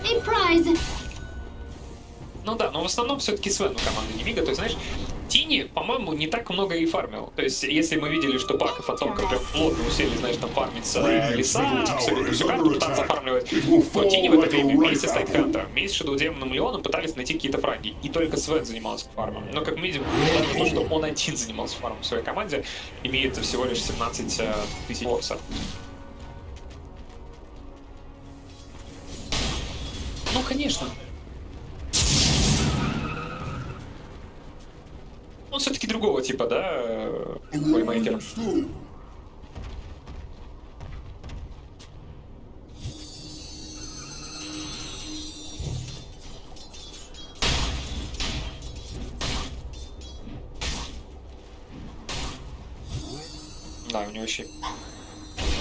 A prize. Ну да, но в основном все-таки Свен у команды Немига. То есть, знаешь, Тини, по-моему, не так много и фармил. То есть, если мы видели, что Пак и Фантомка прям плотно усели, знаешь, там фармить леса, абсолютно всю карту пытаться зафармливать, то Тини в это время вместе с Тайтхантером, вместе с Shadow Demon и Леоном пытались найти какие-то фраги. И только Свен занимался фармом. Но, как мы видим, даже то, что он один занимался фармом в своей команде, имеет всего лишь 17 тысяч боксов. Ну, конечно. Он все-таки другого типа, да, плеймейкер. Да, у него еще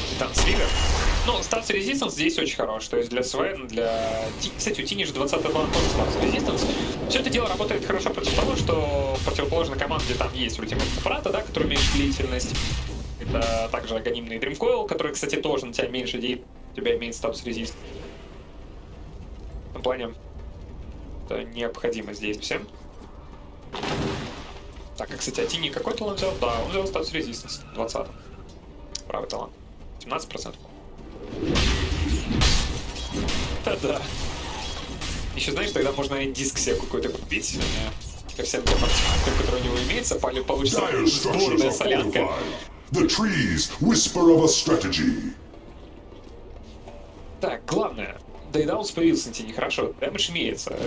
Титан Сливер. Ну, Stars Resistance здесь очень хорош. То есть для Свен, для... Кстати, у Тини же 20-й план тоже Stars Resistance. Все это дело работает хорошо против того, что противоположной команде там есть ультимейт аппарата, да, который уменьшит длительность. Это также анонимный Dreamcoil, который, кстати, тоже на тебя меньше действует. У тебя имеет Stars Resistance. В этом плане это необходимо здесь всем. Так, а, кстати, а Тини какой талант взял? Да, он взял Stars Resistance 20-м. Правый талант. 17%. Да-да. Еще, знаешь, тогда можно и диск себе какой-то купить. Ко всем тем артефактам, которые у него имеется, получится сборная солянка. Так, главное. Дейдаунс появился на Тине, хорошо. Дэмэдж имеется.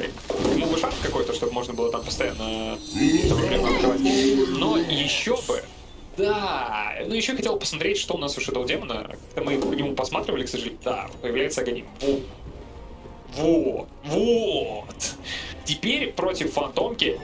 Ему бы шанс какой-то, чтобы можно было там постоянно это время открывать. Но еще бы. Да, ну еще хотел посмотреть, что у нас у Shadow Демона. Когда мы по нему посматривали, к сожалению, да, появляется агоним. Вот. Теперь против Фантомки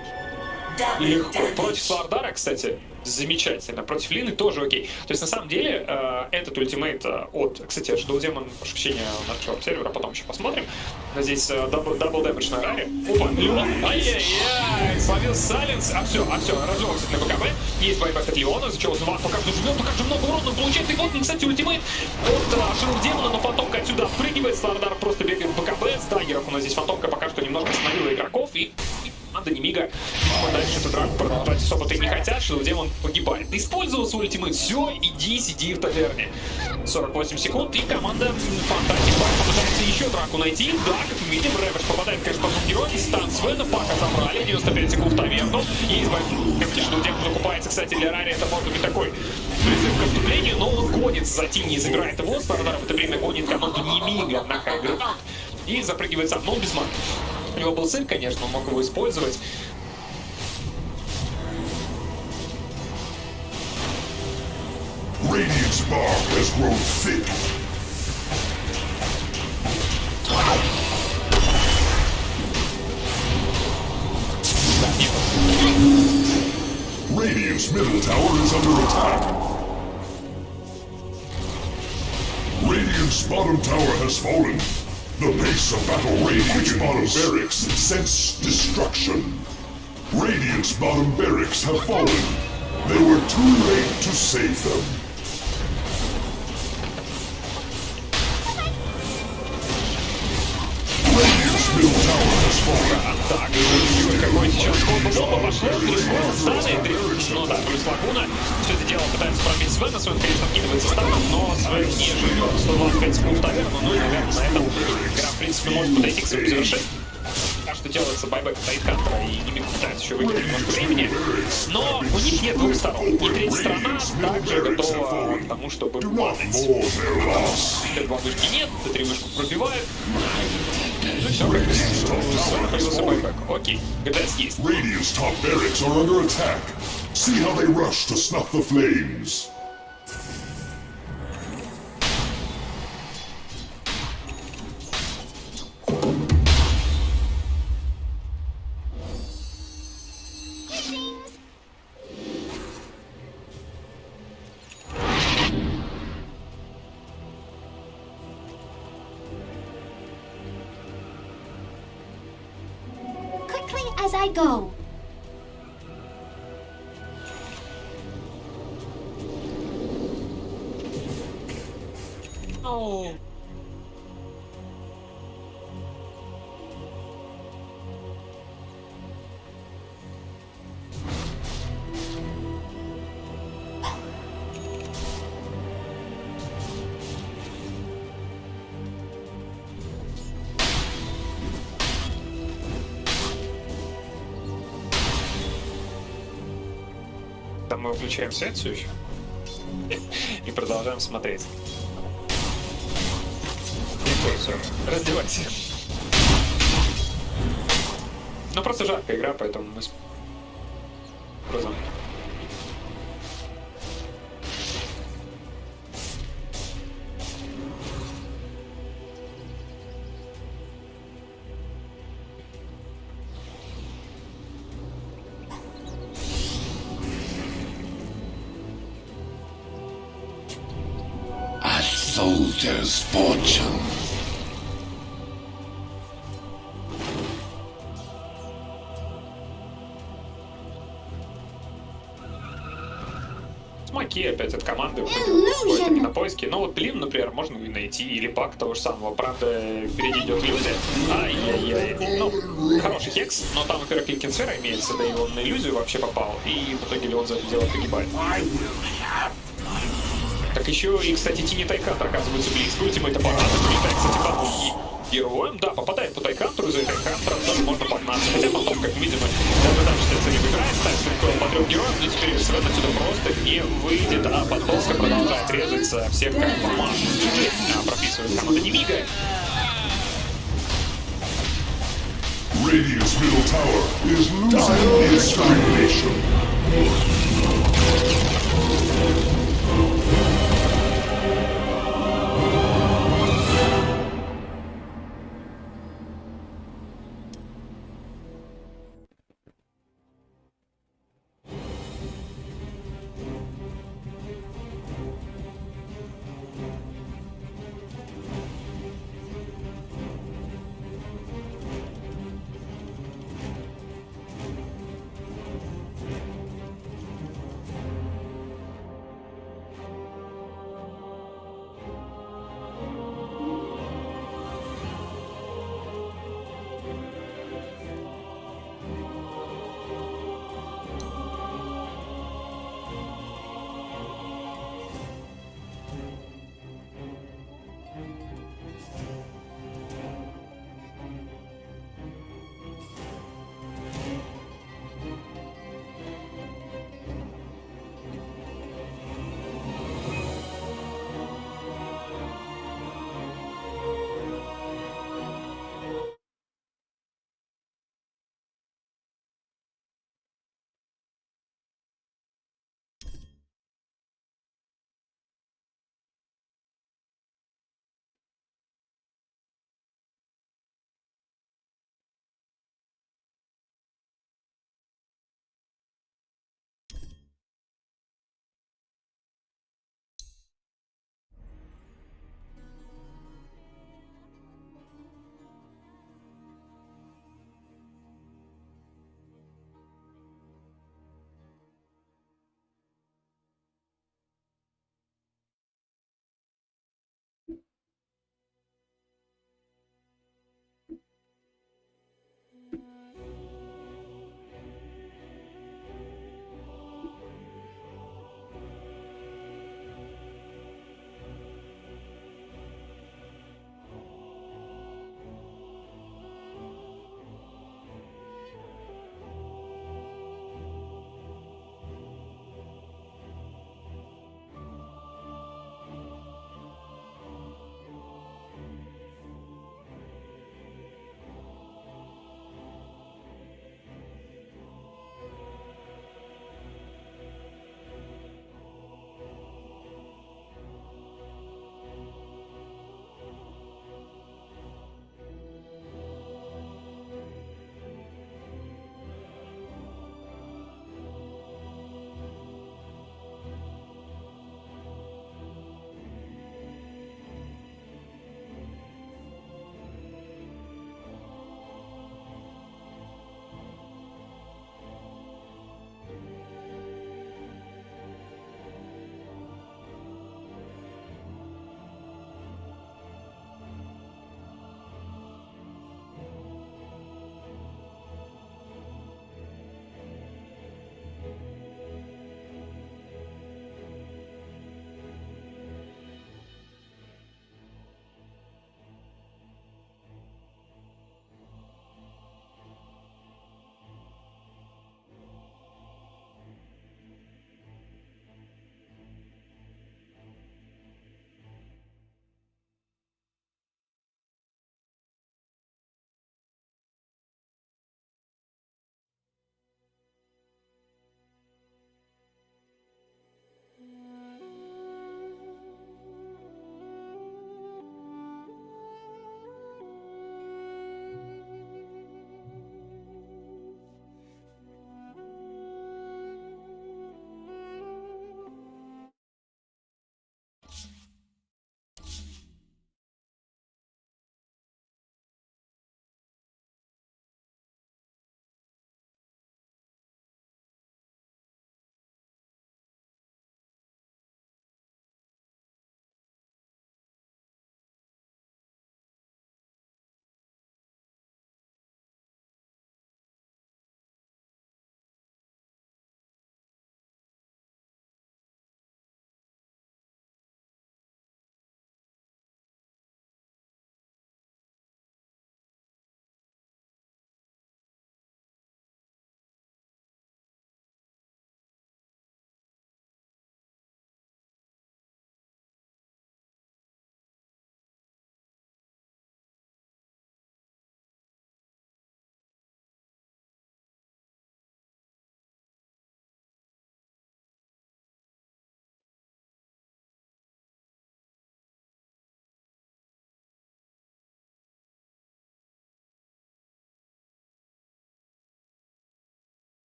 легко. Против Слардара, кстати, замечательно. Против Лины тоже окей. То есть, на самом деле, этот ультимейт от... Кстати, Shadow Demon, прошу прощения, нашего сервера, потом еще посмотрим. Но здесь дабл дэмэдж на раре. Опа, Леон, ай-яй-яй, словил Сайленс. А все, разжевал, кстати, на БКБ. Есть байбэк от Леона, за чего Зувак пока что живет, как же много урона получает. И вот, кстати, ультимейт от Shadow Demon, но Фантомка отсюда впрыгивает. Слардар просто бегает в БКБ. С даггеров у нас здесь Фантомка пока что немножко остановила игроков. И команда Nemiga дальше эту драку продолжать особо-то и не хотят, что Демон погибает. Использовал свой ультимейт, все, сиди в таверне. 48 секунд, и команда Фантастик попытается еще драку найти. Да, как мы видим, Рэвиш попадает, конечно, по двум героям. Стан Свена, Пака забрали, 95 секунд в таверну. И избавить, что Демон закупается, кстати, для Рари это может быть такой призыв к отступлению, но он гонится за Тини и забирает его. Стардар в это время гонит команду Nemiga на хайграунд и запрыгивает сам, но без маны. У него был сын, конечно, он мог его использовать. Radiant's bark has grown thick. Radiant's middle tower is under attack. Radiant's bottom tower has fallen. The pace of battle Radiant's bottom barracks sense destruction. Radiant's bottom barracks have fallen. They were too late to save them. Radiant's middle tower has fallen. Так, какой сейчас бомба пошло, Дрискол станет, ну да, плюс Лагуна. Все это дело пытается пробить Свена, Свен, конечно, вкидывается станом, но Свен не живет. 125 секунд в таверну, ну и, наверное, на этом игра, в принципе, может подойти к своему завершению. Пока что делается байбэк Тайтхантера, и Nemiga пытается еще выиграть немножко времени. Но у них нет двух сторон. И третья сторона также готова к тому, чтобы падать. Т2 вышки нет, Т3 вышку пробивает. Ну все, как бы появился байбэк. Окей, ГДС есть. Radiant's top barracks are under attack. See how they rush to snuff the flames. Quickly as I go. Oh. Это мы выключаем свет все еще и продолжаем смотреть. И все, раздевайся. Ну просто жаркая игра, поэтому мы продолжаем. A soldier's fortune. Смоки опять от команды уходят не на поиски. Ну вот Плим, например, можно и найти, или пак того же самого. Правда, впереди идет иллюзия. Ай-яй-яй. Ну, хороший хекс, но там, во-первых, кликинсфера имеется, да и он на иллюзию вообще попал. И в итоге Леон за это дело погибает. Так еще и, кстати, Тини Тайкантер, оказывается, близко. Ультимейт аппарата. Прилетает, кстати, по героям. Да, попадает по Тайкантеру, за Тайкантером тоже можно погнаться. Хотя потом, как мы видим, даже там считается не выиграет, ставится по 3 героям, но теперь Свен отсюда просто не выйдет, а подползка продолжает резаться всех как помаш. Прописывает команда Немига. Radiant's middle tower is losing its domination.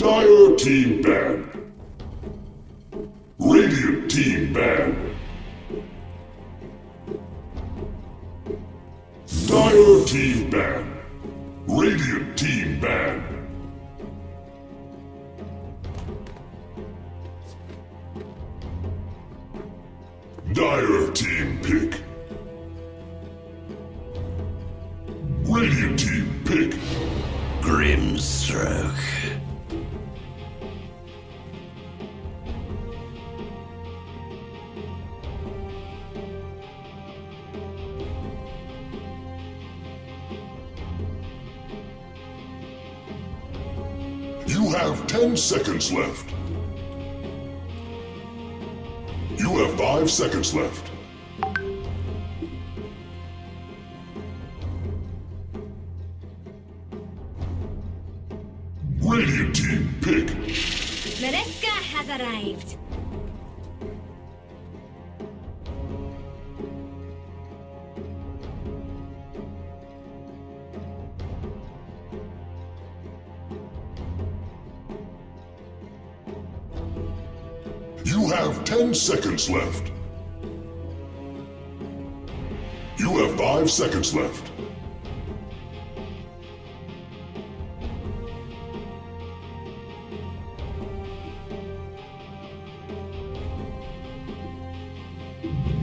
Dire team ban. Radiant team ban. Dire team ban. Radiant team ban. Dire team pick. Radiant team pick. Grimstroke. You have 10 seconds left. You have 5 seconds left. Radiant team pick. Mereska has arrived. You have 10 seconds left. You have 5 seconds left.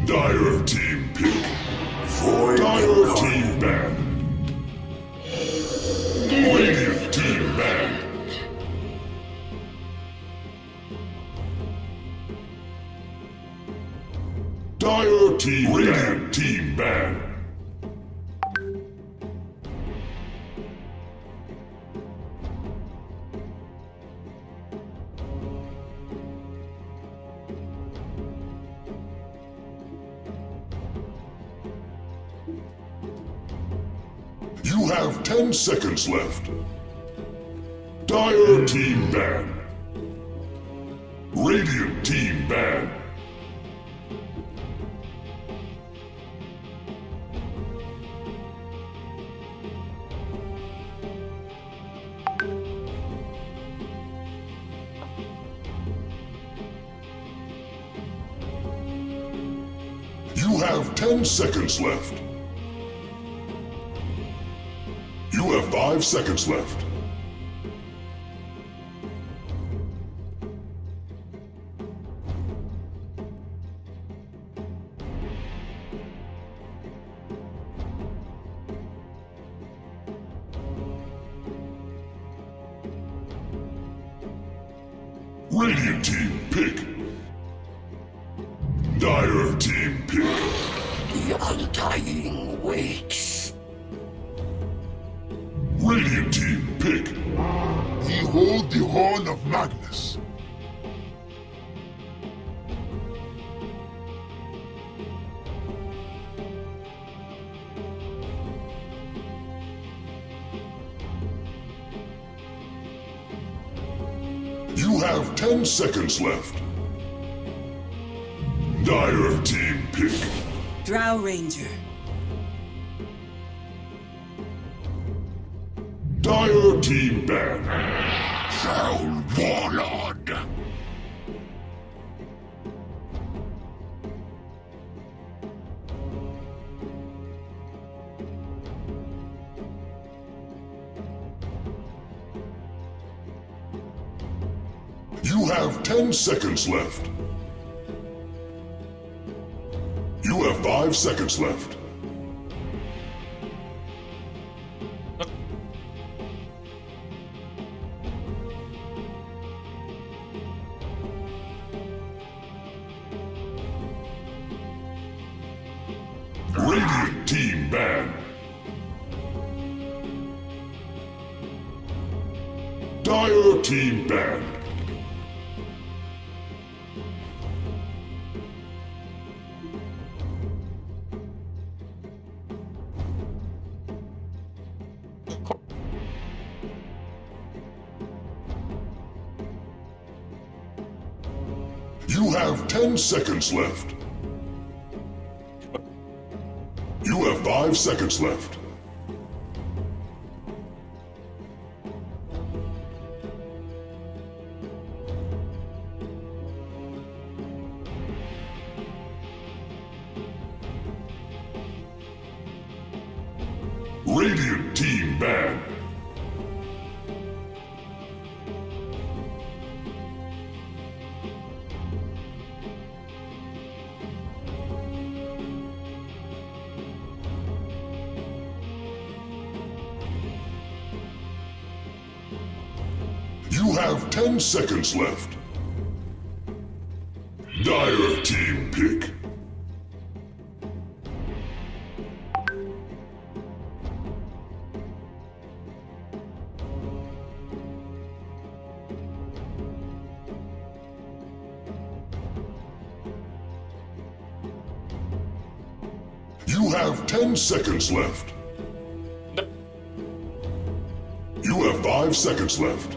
Dire team pick. Dire team ban. Radiant team ban. Dire team Radiant team ban. You have 10 seconds left. Dire team ban. Radiant team ban. You have 10 seconds left. You have 5 seconds left. Radiant team pick. Dire team pick. The Undying waits. Radiant team pick. Behold the horn of Magnus. You have 10 seconds left. Dire team pick. Drow Ranger. Dire team ban. Soul Warlord. You have 10 seconds left. You have 5 seconds left. Radiant team ban. Dire team ban. You have 10 seconds left. You have 5 seconds left. Radiant team ban. You have 10 seconds left. Dire team pick. You have 10 seconds left. You have 5 seconds left.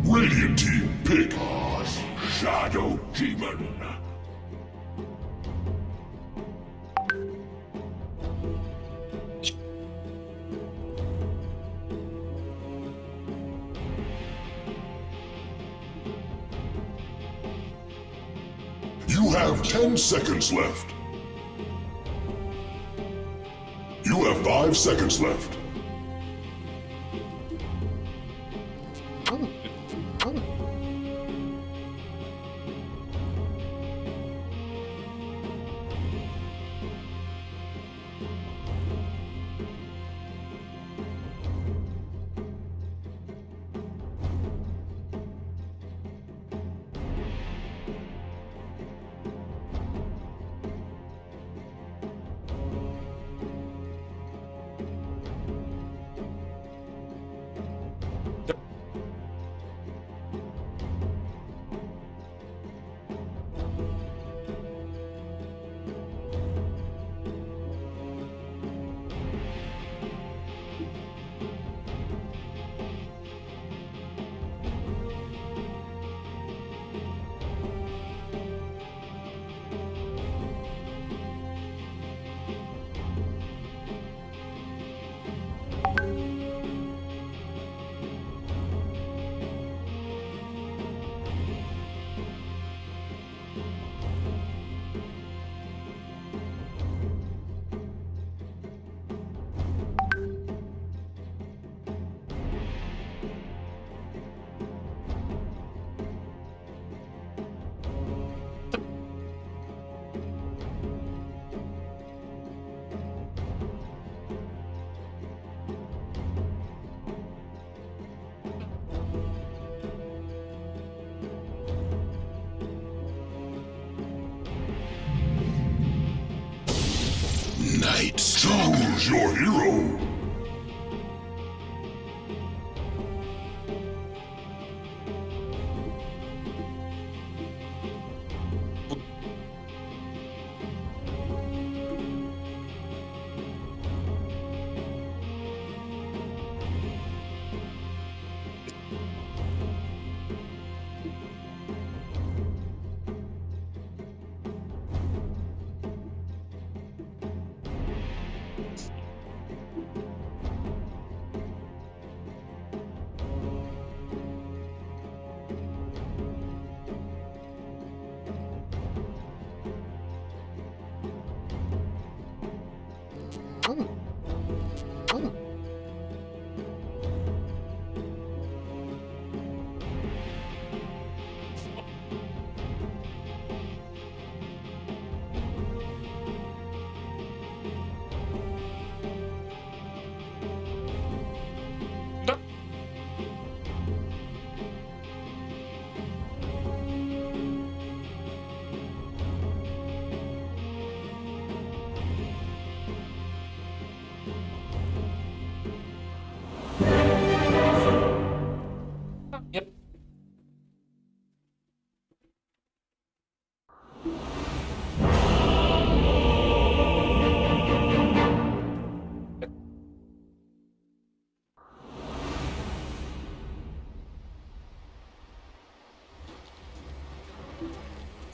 Radiant team pick. Shadow Demon. You have 10 seconds left. You have 5 seconds left. Night Choose your hero.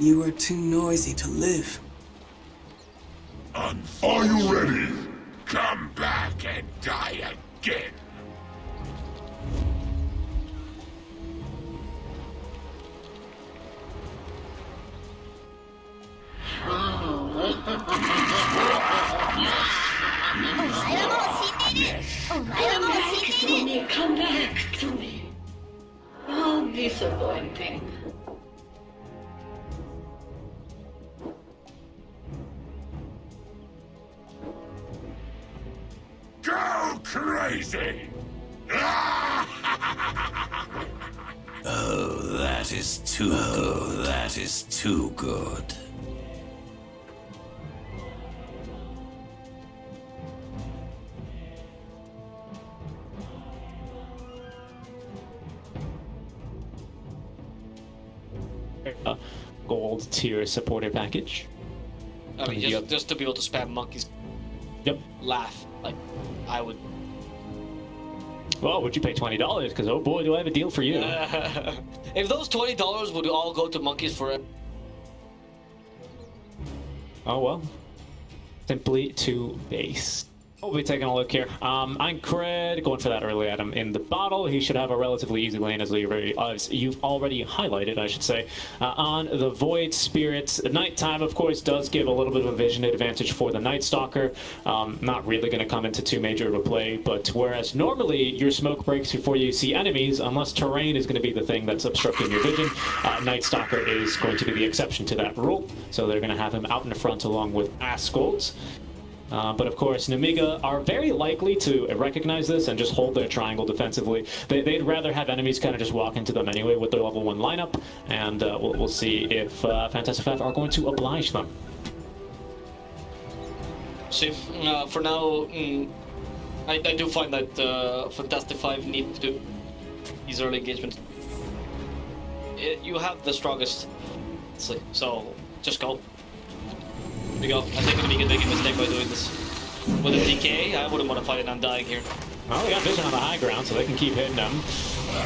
You are too noisy to live. Are you ready? Come back and die again. Come back to me. How disappointing. Go crazy! Oh, that is too good. That is too good. Gold tier supporter package. I mean, just to be able to spam monkeys. Yep. Laugh. Like, I would. Well, would you pay $20? Because, oh boy, do I have a deal for you. If those $20 would all go to monkeys for it. Oh, well. Simply to base. We'll be taking a look here. Eincred, going for that early item in the bottle. He should have a relatively easy lane, as you've already highlighted, I should say. On the Void Spirits, nighttime, of course, does give a little bit of a vision advantage for the Night Stalker. Not really going to come into too major of a play, but whereas normally your smoke breaks before you see enemies, unless terrain is going to be the thing that's obstructing your vision, Night Stalker is going to be the exception to that rule. So they're going to have him out in the front along with Askolds. But of course, Nemiga are very likely to recognize this and just hold their triangle defensively. They'd rather have enemies kind of just walk into them anyway with their level 1 lineup, and we'll see if Fantastic Five are going to oblige them. See, for now, I do find that Fantastic Five need to do these early engagements. You have the strongest, so just go. There we go. I think Nemiga making a mistake by doing this. With a DK, I wouldn't want to fight an Undying here. Well, we got vision on the high ground, so they can keep hitting them.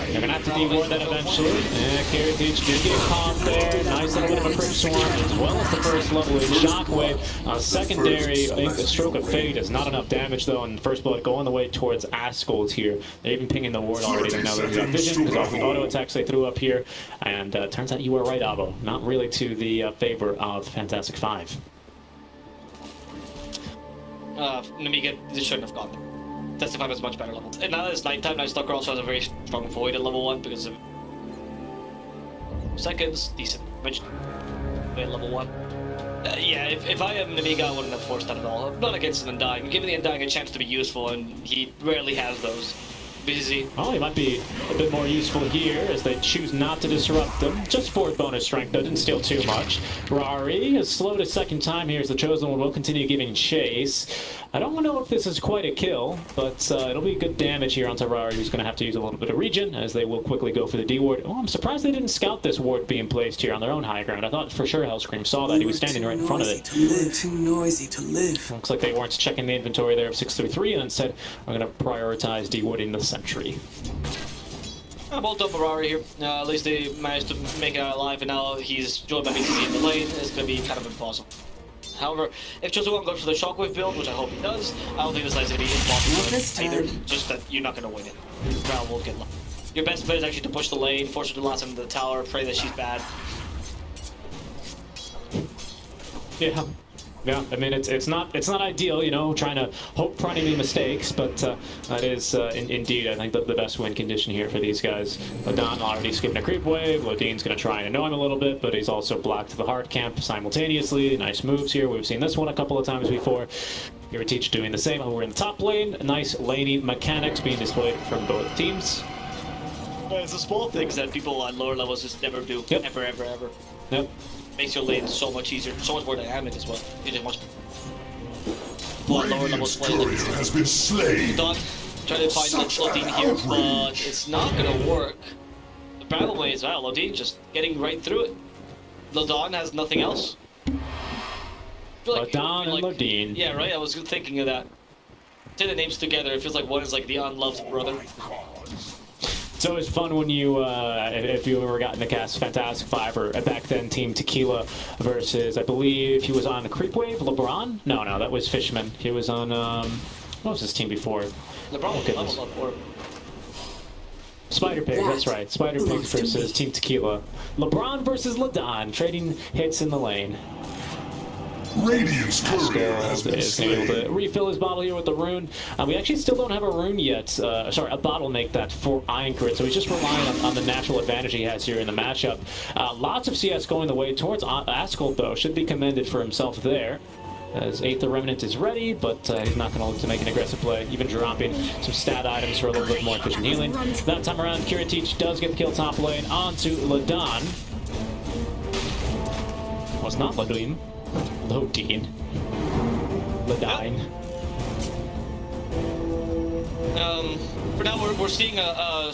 They're going to have to de-ward that eventually. Karateach did get caught there. Nice little bit of a Crypt Swarm, as well as the first level with Shockwave. Secondary, I think the Stroke of Fate is not enough damage, though, and First Blood going the way towards Askolds here. They're even pinging the ward already. They know they've got vision because of the auto attacks they threw up here. And turns out you were right, Avo. Not really to the favor of Fantastic Five. Nemiga, this shouldn't have gone. Fantastic Five has much better levels. And now that it's nighttime, Night Stalker also has a very strong Void at level 1 because of seconds, decent damage at level 1. Yeah, if I am Nemiga, I wouldn't have forced that at all. I'm not against an Undying. Giving the Undying a chance to be useful, and he rarely has those. Busy. Well, he might be a bit more useful here as they choose not to disrupt them. Just 4 bonus strength, though, didn't steal too much. Rari is slowed a second time here as the Chosen One will continue giving chase. I don't know if this is quite a kill, but it'll be good damage here onto Rari, who's going to have to use a little bit of regen as they will quickly go for the D-ward. Oh, I'm surprised they didn't scout this ward being placed here on their own high ground. I thought for sure Hellscream saw that. He was standing right in front of it. Too noisy to live. Looks like they weren't checking the inventory there of 633 and instead are going to prioritize D-warding the sentry. Well done for Rari here. At least they managed to make it out alive, and now he's joined by BTC in the lane. It's going to be kind of impossible. However, if Chosen One goes for the Shockwave build, which I hope he does, I don't think this lane's going to be impossible either. Just that you're not going to win it. Brown will get lucky. Your best bet is actually to push the lane, force her to last into the tower, pray that she's bad. Yeah. Yeah, I mean, it's not ideal, you know, trying to hope for any mistakes, but that is indeed, I think, the best win condition here for these guys. Lodin already skipping a creep wave. Lodin's going to try and annoy him a little bit, but he's also blocked the hard camp simultaneously. Nice moves here. We've seen this one a couple of times before. Karateach doing the same. We're in the top lane. Nice laney mechanics being displayed from both teams. It's the small things that people on lower levels just never do. Yep. Ever. Yep. Makes your lane so much easier, so much more dynamic as well. You just watch lower levels play Courier has been slain. Don trying to find Lodin here, but it's not gonna work. The problem is, well, Lodin just getting right through it. Lodin has nothing else. Lodin and Lodin. Yeah, right. I was thinking of that. Say the names together, it feels like one is like the unloved brother. It's always fun when you, if you ever gotten to cast Fantastic Five, or back then Team Tequila versus, I believe he was on Creepwave, LeBron? No, that was Fishman. He was on, what was his team before? LeBron was on board. Spider Pig, that's right. Spider Pig versus Team Tequila. LeBron versus Ladon, trading hits in the lane. Radiant's courier has been is able slain. to refill his bottle here with the rune. We actually still don't have a rune yet. Sorry, a bottleneck that for Ironclad. So he's just relying on the natural advantage he has here in the matchup. Lots of CS going the way towards Ascult, though. Should be commended for himself there. As Aether Remnant is ready, but he's not going to look to make an aggressive play, even dropping some stat items for a little bit more efficient healing. That time around, Kiritich does get the kill top lane onto Ladon. Well, it's not Ladin. Lodine. Ladine. For now, we're seeing a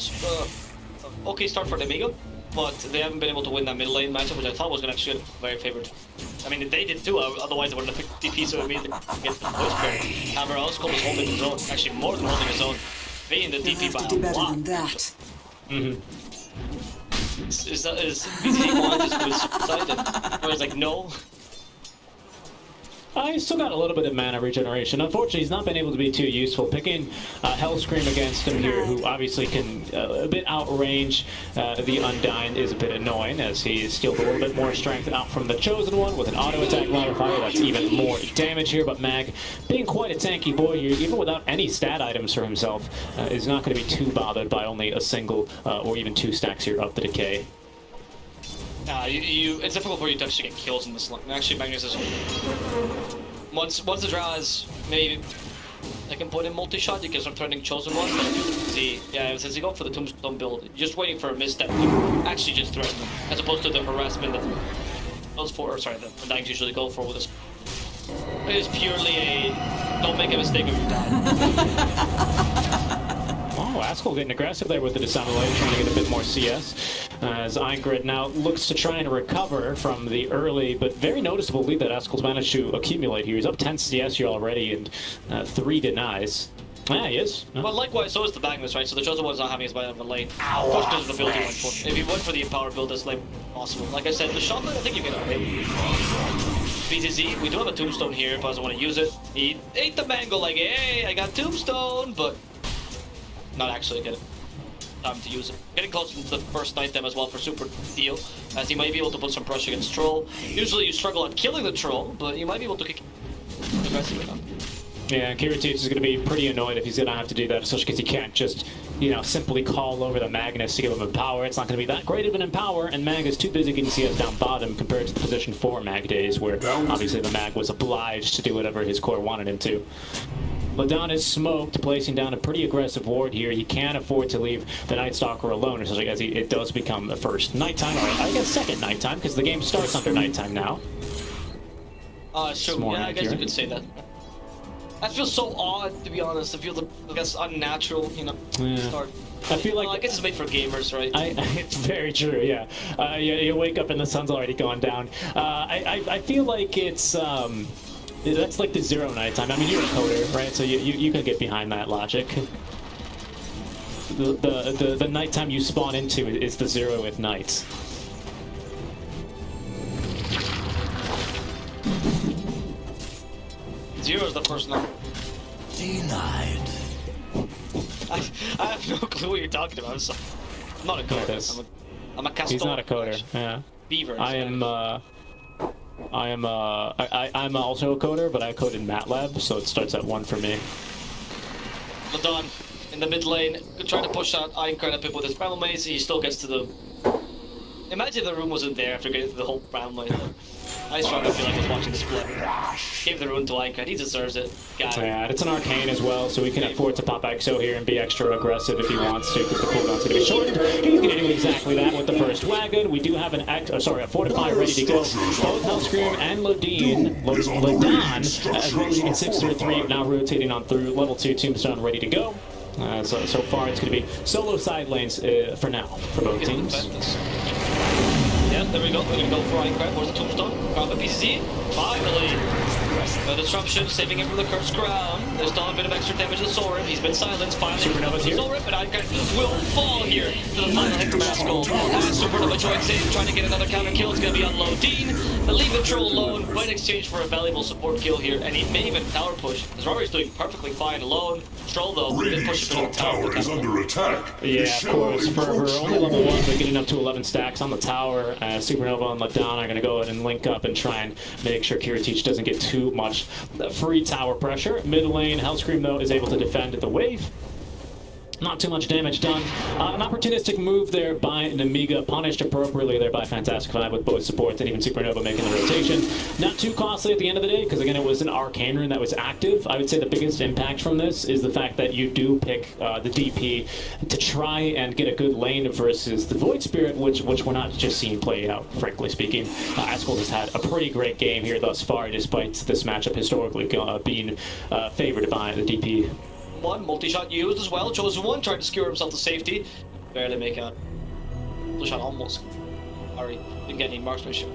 okay start for Nemiga, but they haven't been able to win that mid lane matchup, which I thought was going to actually get very favored. I mean, they did too, otherwise they wouldn't have picked DP, so it made them get the voice pair. However, Oscom is holding his own, actually more than holding his own, being the DP by a lot. Is BC1 just was excited? Where it's like, no. He's still got a little bit of mana regeneration. Unfortunately, he's not been able to be too useful. Picking Hellscream against him here, who obviously can a bit outrange the Undyne, is a bit annoying, as he steals a little bit more strength out from the Chosen One with an auto-attack line of fire. That's even more damage here, but Mag, being quite a tanky boy here, even without any stat items for himself, is not going to be too bothered by only a single or even 2 stacks here of the Decay. It's difficult for you to actually get kills in this line. Actually, Magnus is... Once the draw is maybe... I can put in multi-shot, you can start threatening Chosen One, but see, yeah, since you go for the Tombstone build, you're just waiting for a misstep to actually just threaten them, as opposed to the harassment that those four, sorry, the Undyings usually go for with this. It is purely a... don't make a mistake if you die. Oh, Ascol getting aggressive there with the Dissimulate, trying to get a bit more CS. As Ironclad now looks to try and recover from the early but very noticeable lead that Ascol's managed to accumulate here. He's up 10 CS here already and 3 denies. Yeah, he is. No. But likewise, so is the Magnus, right? So the Chosen One's not having his bite of the lane. Of course, because of the build he went for. If he went for the Empower build, this lane possible. Like I said, the shotgun, I think you get away. BTZ, we do have a Tombstone here, but doesn't want to use it. He ate the mango like, hey, I got Tombstone, but not actually get it. Time to use it. Getting closer to the first night them as well for super deal, as he might be able to put some pressure against Troll. Usually you struggle at killing the Troll, but you might be able to kick aggressively now. Yeah, Kiritich is going to be pretty annoyed if he's going to have to do that, especially because he can't just, you know, simply call over the Magnus to give him Empower. It's not going to be that great of an Empower, and Mag is too busy getting CS down bottom compared to the position 4 Mag days, where obviously the Mag was obliged to do whatever his core wanted him to. Ladon is smoked, placing down a pretty aggressive ward here. He can't afford to leave the Night Stalker alone, especially as it does become the first nighttime, or I guess second nighttime, because the game starts under nighttime now. Sure, yeah, I guess you could say that. That feels so odd, to be honest. It feels, I guess, unnatural, you know, start. I feel like... I guess it's made for gamers, right? It's very true, yeah. You wake up and the sun's already gone down. I feel like it's... that's like the zero nighttime. I mean, you're a coder, right? So you can get behind that logic. The nighttime you spawn into is the zero with nights. Zero is the first night. Denied. I have no clue what you're talking about. I'm not a coder. I'm a caster. He's not a coder. Yeah. Beaver. I'm also a coder, but I code in MATLAB, so it starts at 1 for me. Ladon in the mid lane, trying to push out Ironclad up with his Primal Mace. He still gets to the... Imagine the room wasn't there after getting to the whole Primal Mace. I strongly feel like I was watching this play. Gave the rune to Ironclad. He deserves it. Yeah, it's an arcane as well, so he can afford to pop EXO here and be extra aggressive if he wants to, because the cooldown's going to be shortened. He's going to do exactly that with the first wagon. We do have a Fortify ready to go. Both Hellscream and Ladon, as well as you can 6-3, now rotating on through level 2 Tombstone ready to go. So far it's going to be solo side lanes for now for both teams. Yeah, there we go. We're going to go for Ironclad. Where's the Tombstone? Grab the PCC. Finally! The disruption, saving him from the cursed crown. There's still a bit of extra damage to the Soul Rip. He's been silenced. Finally, Supernova's here. Soul Rip, and Icon will fall here to the final hit from Askel. As Supernova joins in, trying to get another counter kill. It's going to be on Low Dean. But leave the troll alone, but in exchange for a valuable support kill here, and he may even tower push. As Rory's doing perfectly fine alone. Troll, though, did push Radiant's it to the top tower is under attack. Yeah, It of shall course. For encroach only no level more. 1, but getting up to 11 stacks on the tower, Supernova and Ladonna are going to go ahead and link up and try and make sure Kiritich doesn't get too much free tower pressure. Mid lane, Hellscream, though, is able to defend the wave. Not too much damage done. An opportunistic move there by Nemiga, punished appropriately there by Fantastic Five with both supports and even Supernova making the rotation. Not too costly at the end of the day, because again, it was an Arcane Rune that was active. I would say the biggest impact from this is the fact that you do pick the DP to try and get a good lane versus the Void Spirit, which we're not just seeing play out, frankly speaking. Askel has had a pretty great game here thus far, despite this matchup historically being favored by the DP. One multi-shot used as well. Chosen One tried to secure himself to safety. Barely make out. Multi-shot almost. Sorry, didn't get any marksmanship.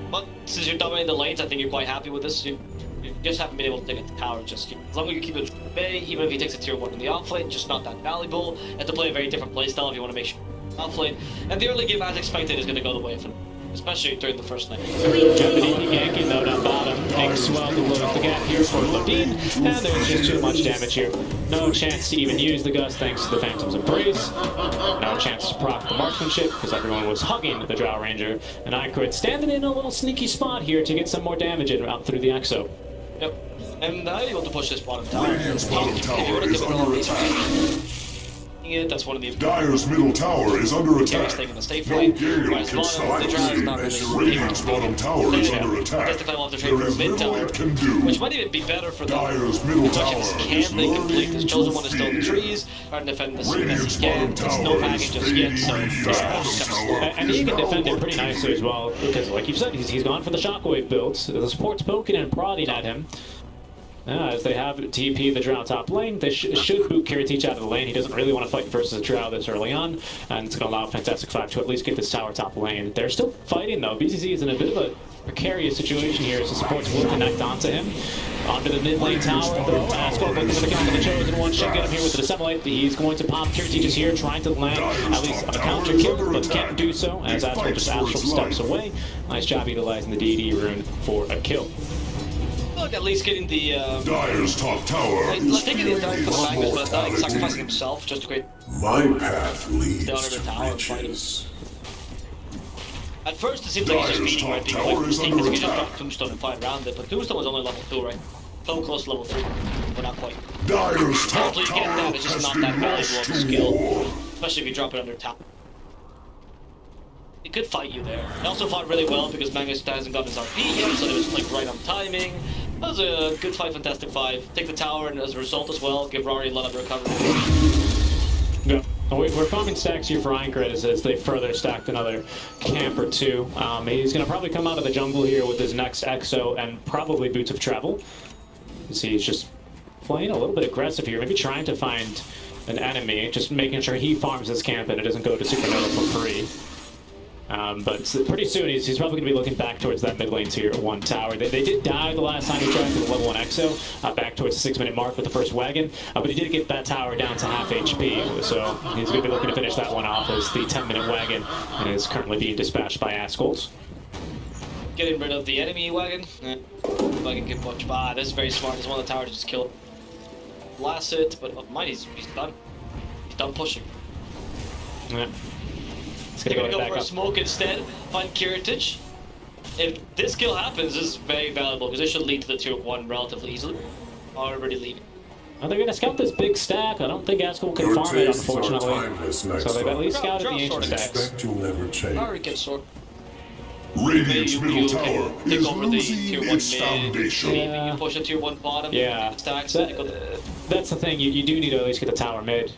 But since you're dominating the lanes, I think you're quite happy with this. You just haven't been able to take it to tower. Just as long as you keep it at bay, even if he takes a tier 1 in the offlane, just not that valuable. You have to play a very different playstyle if you want to make sure offlane. And the early game, as expected, is going to go the way of him. Especially during the first night. Japanese ganking though down bottom. X-Swell to close the gap here for Lodine, and there's just too much damage here. No chance to even use the Gust thanks to the Phantom's Embrace. No chance to proc the marksmanship because everyone was hugging the Drow Ranger. And Icrid standing in a little sneaky spot here to get some more damage in out through the Exo. Yep. And able to push this bottom tower. Radiant's bottom If you tower want to is give it under all attack. it, that's one of the Dyer's middle tower is under Gary's attack. taking the stay No fight. Gale Whereas can bottom, stop the Drow is not really Radiant's bottom tower is under attack. Justify will have to trade There for a is mid little tower, it can do. which might even be better for them. Dyer's middle The question is, tower can is they complete this? learning Chosen to One is still in the fear. trees, trying to defend as soon as Radiant's he can. bottom It's no tower baggage is just yet, so fading. just Tower And he is can now defend it pretty what nicely you as well, because like you said, he's gone for the shockwave builds. The support's poking and prodding at him. As they have TP the Drow top lane, they should boot Kiritich out of the lane. He doesn't really want to fight versus the Drow this early on, and it's going to allow Fantastic Five to at least get this tower top lane. They're still fighting though. BCC is in a bit of a precarious situation here as the supports will connect onto him. Onto the mid lane tower though. Askel looking for the count on the Chosen One. Should get him here with the Dissemblate. He's going to pop. Kiritich is here trying to land at least a counter kill, but can't do so as Askel just astral steps away. Nice job utilizing the DD rune for a kill. Look, at least getting the Dyer's top tower is taking the attack from Magnus, but mortality. sacrificing himself just to create My path leads down under the to tower and fight him. riches. At first, it seems like he's just Dyer's beating right, being top quite tower is risky because under he could just attack. drop Tombstone and fight around it, but Tombstone was only level 2, right? So close to level 3, but not quite. Dyer's top Hopefully you get tower that, it's just has not been that valuable lost of a to skill. war. Especially if you drop it under top. It could fight you there. It also fought really well because Magnus hasn't gotten his RP yet, so it was like right on timing. That was a good fight, Fantastic Five. Take the tower, and as a result as well, give Rory a lot of recovery. Yeah. We're farming stacks here for Aincred as they further stacked another camp or two. He's going to probably come out of the jungle here with his next Exo and probably Boots of Travel. You see, he's just playing a little bit aggressive here, maybe trying to find an enemy, just making sure he farms his camp and it doesn't go to Supernova for free. But pretty soon he's probably going to be looking back towards that mid lane tier 1 tower. They did die the last time he tried to the level 1 Exo, back towards the 6-minute mark with the first wagon, but he did get that tower down to half HP, so he's going to be looking to finish that one off as the 10-minute wagon is currently being dispatched by Askel's. Getting rid of the enemy wagon. Wagon can push by. This is very smart. This one of the towers just killed. Blast it, but oh, mine, he's done. He's done pushing. Yeah. They're gonna go for a smoke instead. Find Kiritich. If this kill happens, this is very valuable because it should lead to the tier 1 relatively easily. Already leaving. Well, they're gonna scout this big stack. I don't think Askel can farm it, unfortunately. So they've at least scouted the ancient stacks. Expect you'll never change. Already get sword. Radiant's Maybe middle you tower can take is over the losing tier 1 its mid. foundation. Maybe you push a tier 1 bottom. Yeah. Stacks. That- Take That's the thing, you do need to at least get the tower mid,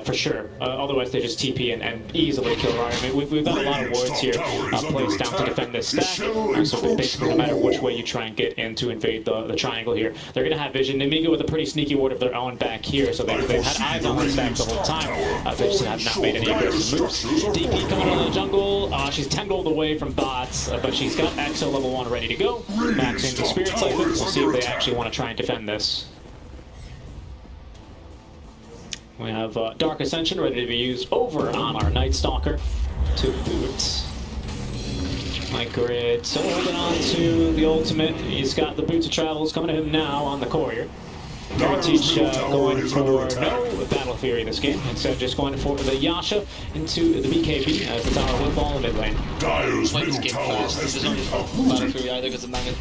for sure. Otherwise they just TP and easily kill Rari. I mean, we've got a lot of wards here placed down to defend this stack, so basically no matter which way you try and get in to invade the triangle here, they're going to have vision. Nemiga with a pretty sneaky ward of their own back here, so they've had eyes on the stack the whole time. They just have not made any aggressive moves. DP coming out of the jungle, she's 10 gold away from bots, but she's got EXO level 1 ready to go, maxing the Spirit Siphon. We'll see if they actually want to try and defend this. We have Dark Ascension ready to be used over on our Night Stalker to boot. Mike Grid still holding on to the ultimate. He's got the Boots of Travels coming to him now on the courier. Teach going for no Battle Fury this game, instead just going for the Yasha into the BKB as the tower will fall in mid lane. Play this game fast. There's no Battle Fury either because of Manga.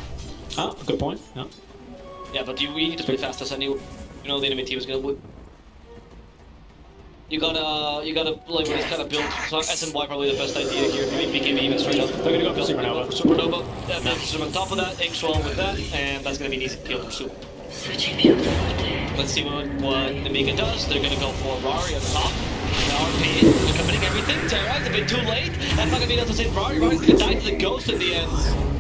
Oh, good point. Yeah, yeah, but we need to play fast as I knew. You know the enemy team is gonna win. You gotta play what is kind of built. So SNY probably the best idea here. Maybe BKB even straight up. They're gonna go for Supernova. Supernova. Yeah, on top of that, X12 with that, and that's gonna be an easy kill for Super. Let's see what Nemiga does. They're gonna go for Rari on top. RP committing everything. Terrorize a bit too late. That's not gonna be able to save Rari. Rari's gonna die to the Ghost in the end.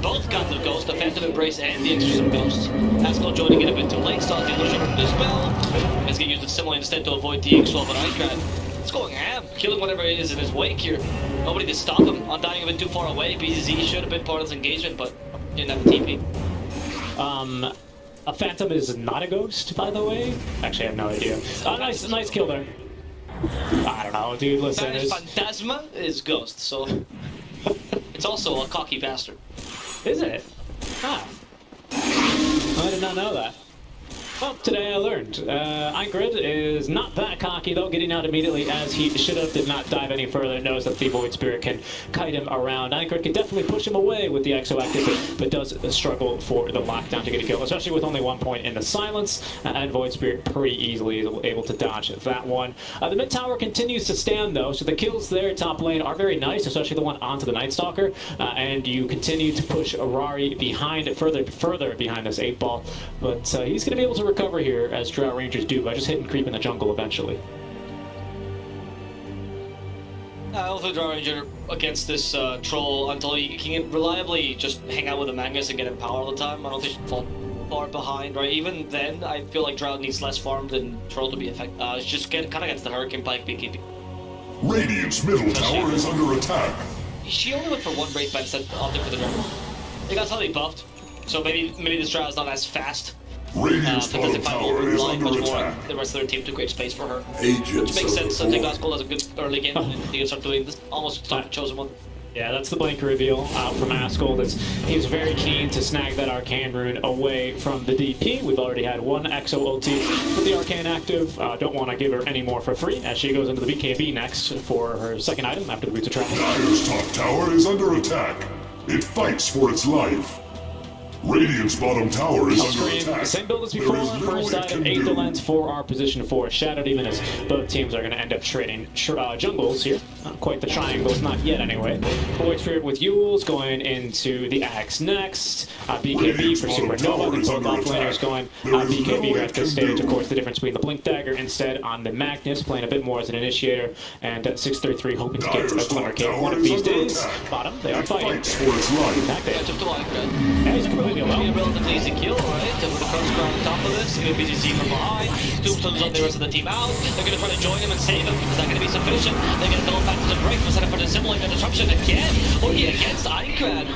Both got the Ghost, the Phantom Embrace and the Exorcism Ghost. Asco joining in a bit too late. Starts the illusion from the spell. It's gonna use the similar instead to avoid the X12 and Icrad. It's going ham, killing whatever it is in his wake here. Nobody to stop him. Undying a bit too far away. BZ should have been part of this engagement, but didn't have a TP. A Phantom is not a ghost, by the way. Actually, I have no idea. Nice kill there. I don't know, dude. Listen, Phantasma is ghost, so it's also a cocky bastard. Is it? Ah, I did not know that. Well, today I learned. Ingrid is not that cocky, though, getting out immediately as he should have. Did not dive any further. Knows that the Void Spirit can kite him around. Ingrid can definitely push him away with the Exo active, but does struggle for the lockdown to get a kill, especially with only 1 point in the silence. And Void Spirit pretty easily is able to dodge that one. The mid tower continues to stand, though, so the kills there top lane are very nice, especially the one onto the Night Stalker. And you continue to push Arari behind, further behind this 8-ball. But he's going to be able to recover here, as Drought Rangers do, by just hitting creep in the jungle eventually. I don't think Drought Ranger against this troll until he can reliably just hang out with the Mangus and get him power all the time. I don't think he should fall far behind, right? Even then, I feel like Drought needs less farm than Troll to be effective. It's just kind of against the Hurricane Pike BKB. Radiant's middle tower is under attack. She only went for 1 Wraith Band instead opting for the Dragon. They got slightly buffed, so maybe this Drought is not as fast. Radiant's bottom tower is under attack. The rest of their team to create space for her. Agents Which makes sense. I think Gospel has a good early game and he can start doing this. Almost start chosen one. Yeah, that's the blink reveal out from Askel. He's very keen to snag that Arcane Rune away from the DP. We've already had 1 Exo ulti with the Arcane active. Don't want to give her any more for free as she goes into the BKB next for her second item after the Boots of Travel. Dire's top tower is under attack. It fights for its life. Radiant's bottom tower is under attack. Same build as before. First item, Aether Lens for our position 4. Shadow Demon, as both teams are going to end up trading jungles here. Not quite the triangles, not yet anyway. Void Spirit with Yules going into the Axe next. BKB for Supernova. The both offlaners going BKB at this stage. Of course, the difference between the Blink Dagger instead on the Magnus, playing a bit more as an initiator. And 633 hoping to get a Glimmer Kill one of these days. Bottom, they are fighting. Yeah, took the line, yeah, he's completely alone. A relatively easy kill, right? With the cross guard on top of this, he'll be BCC from behind. Tombstone's on the rest of the team out. They're going to try to join him and save him. Is that going to be sufficient? They're going to go back to the break. Set up for the symbol and the disruption again. Only against Eincrad.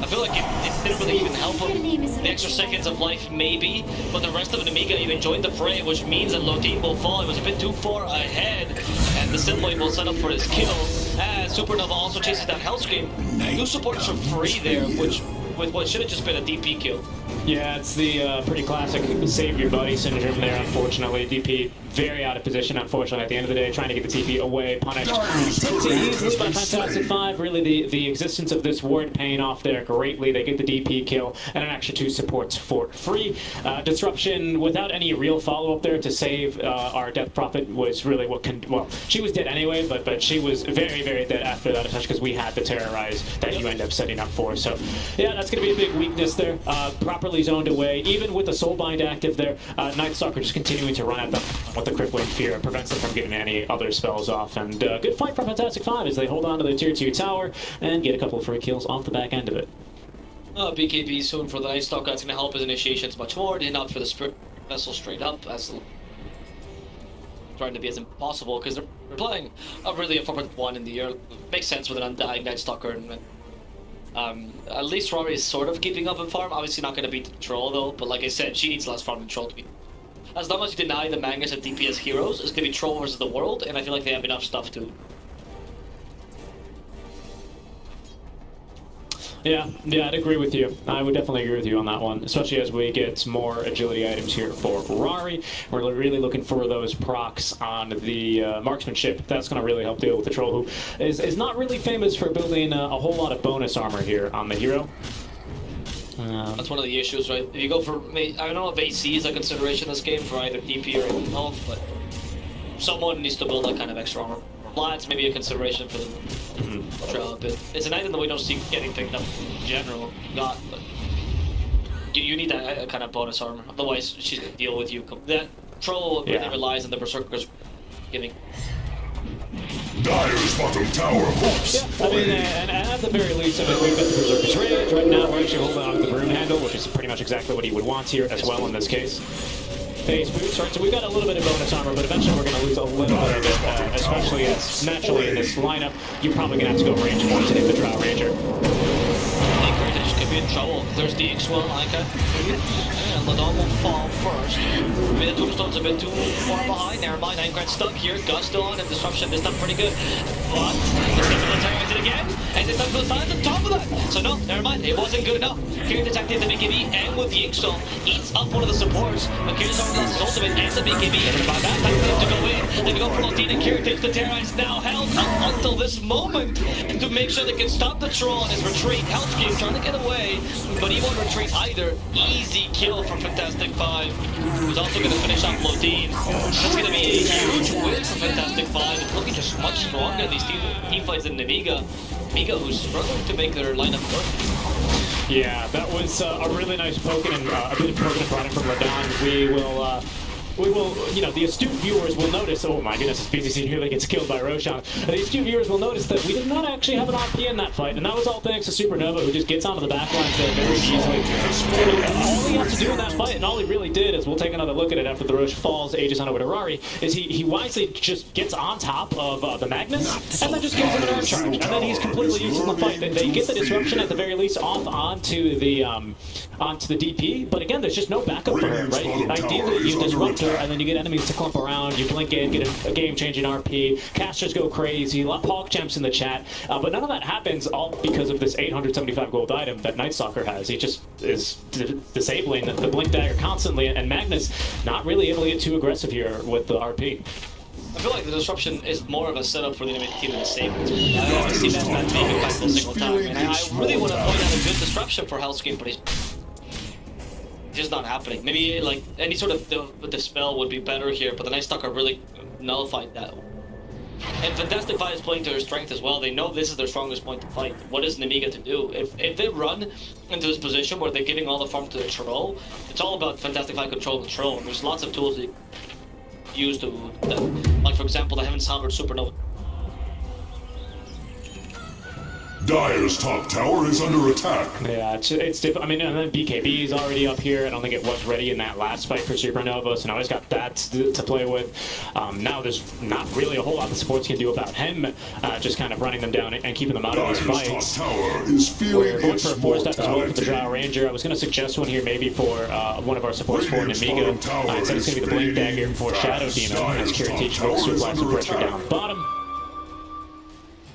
I feel like it didn't really even help him. The extra seconds of life, maybe, but the rest of Nemiga even joined the fray, which means that Lodin will fall. It was a bit too far ahead, and the Symbol will set up for his kill. As Supernova also chases down Hellscream. 2 supports for free there, which with what should have just been a DP kill. Yeah, it's the pretty classic save your buddy syndrome there, unfortunately. DP very out of position, unfortunately, at the end of the day, trying to get the TP away, punished. Easily by Fantastic 5, really the existence of this ward paying off there greatly. They get the DP kill and an extra 2 supports for free. Disruption without any real follow-up there to save our Death Prophet was really what can, well, she was dead anyway, but she was very, very dead after that, especially because we had the terrorize that you end up setting up for. So, yeah, that's going to be a big weakness there. Proper properly zoned away. Even with the Soulbind active there, Night Stalker just continuing to run at them with the Crippling Fear. It prevents them from getting any other spells off. And good fight from Fantastic Five as they hold on to their tier 2 tower and get a couple of free kills off the back end of it. BKB soon for the Night Stalker. That's going to help his initiations much more. Didn't opt for the Spirit Vessel straight up, as trying to be as impossible because they're playing a really a 4.1 in the year. Makes sense with an Undying Night Stalker. And at least Rory is sort of keeping up in farm. Obviously not going to beat the Troll though, but like I said, she needs less farm than Troll to beat. As long as you deny the Magnus and DPS heroes, it's going to be Troll versus the world, and I feel like they have enough stuff to. Yeah, I'd agree with you. I would definitely agree with you on that one, especially as we get more agility items here for Rari. We're really looking for those procs on the marksmanship. That's going to really help deal with the Troll, who is not really famous for building a whole lot of bonus armor here on the hero. That's one of the issues, right? If you go for, I don't know if AC is a consideration in this game for either DP or health, but someone needs to build that kind of extra armor. Vlad's maybe a consideration for them. But it's an item that we don't see getting picked up in general. But you need that kind of bonus armor. Otherwise, she's gonna deal with you. That Troll really relies on the Berserkers giving. Dire's bottom tower hopes. I mean, and at the very least, I mean, we've got the Berserker's Rage. Right now, we're actually holding on to the Broom Handle, which is pretty much exactly what he would want here as well in this case. Phase boots, right? So we've got a little bit of bonus armor, but eventually we're going to lose a little bit of it, especially as naturally in this lineup, you're probably going to have to go range more to hit the Drow Ranger. Heritage could be in trouble. There's the X-Well, Ica. And Ladon will fall first. Maybe the Tombstone's a bit too far behind. Never mind, Aincrad stuck here. Gusto on and Disruption is done pretty good. But it's going to terrorize it again. And this time goes down at the top of that. So no, never mind. It wasn't good enough. Heritage activated the BKB and with the X-Well eats up one of the supports. But Kyrie's already lost his ultimate and the BKB. And by that time for them to go in. They go for Lotine and Heritage. The terrorize now held up until this moment to make sure they can stop the Troll on his retreat. Hellscape trying to get away, but he won't retreat either. Easy kill from Fantastic Five, who's also going to finish off Lotine. That's going to be a huge win for Fantastic Five. It's looking just much stronger in these team fights than Nemiga. Nemiga, who's struggling to make their lineup work. Yeah, that was a really nice poking and a bit of poking and prodding from Ladon. We will, you know, the astute viewers will notice, oh my goodness, BZC nearly gets killed by Roshan. The astute viewers will notice that we did not actually have an RP in that fight, and that was all thanks to Supernova, who just gets onto the back lines there very easily. All he has to do in that fight, and all he really did, is we'll take another look at it after the Rosh falls, ages on over to Rari, is he wisely just gets on top of the Magnus, and then just gives him an arm charge, and then he's completely useless in the fight. They get the disruption at the very least off onto the DP, but again, there's just no backup for her, right? Ideally, you disrupt her, and then you get enemies to clump around, you blink in, get a game-changing RP, casters go crazy, Hawk jumps in the chat, but none of that happens all because of this 875 gold item that Night Stalker has. He just is disabling the blink dagger constantly, and Magnus not really able to get too aggressive here with the RP. I feel like the disruption is more of a setup for the enemy team than a save. I always see that being impactful single time, and I really want to point out a good disruption for Hellscape, but he's just not happening. Maybe like any sort of the spell would be better here, but the Night Stalker really nullified that. And Fantastic Five is playing to her strength as well. They know this is their strongest point to fight. What is Nemiga to do? If they run into this position where they're giving all the farm to the Troll, it's all about Fantastic Five controlling the Troll. And there's lots of tools you use to, like for example, the Heaven's Hammered Supernova. Dire's top tower is under attack. Yeah, it's different. I mean, and then BKB is already up here. I don't think it was ready in that last fight for Supernova, so now he's got that to play with. Now there's not really a whole lot the supports can do about him, just kind of running them down and keeping them out of these fights. Top tower is feeling We're going for a 4-step as well for the Drow Ranger. I was going to suggest one here maybe for one of our supports for Nemiga. Instead it's going to be the Blink Dagger for Shadow Demon, as Kira teaches about supply some pressure down bottom.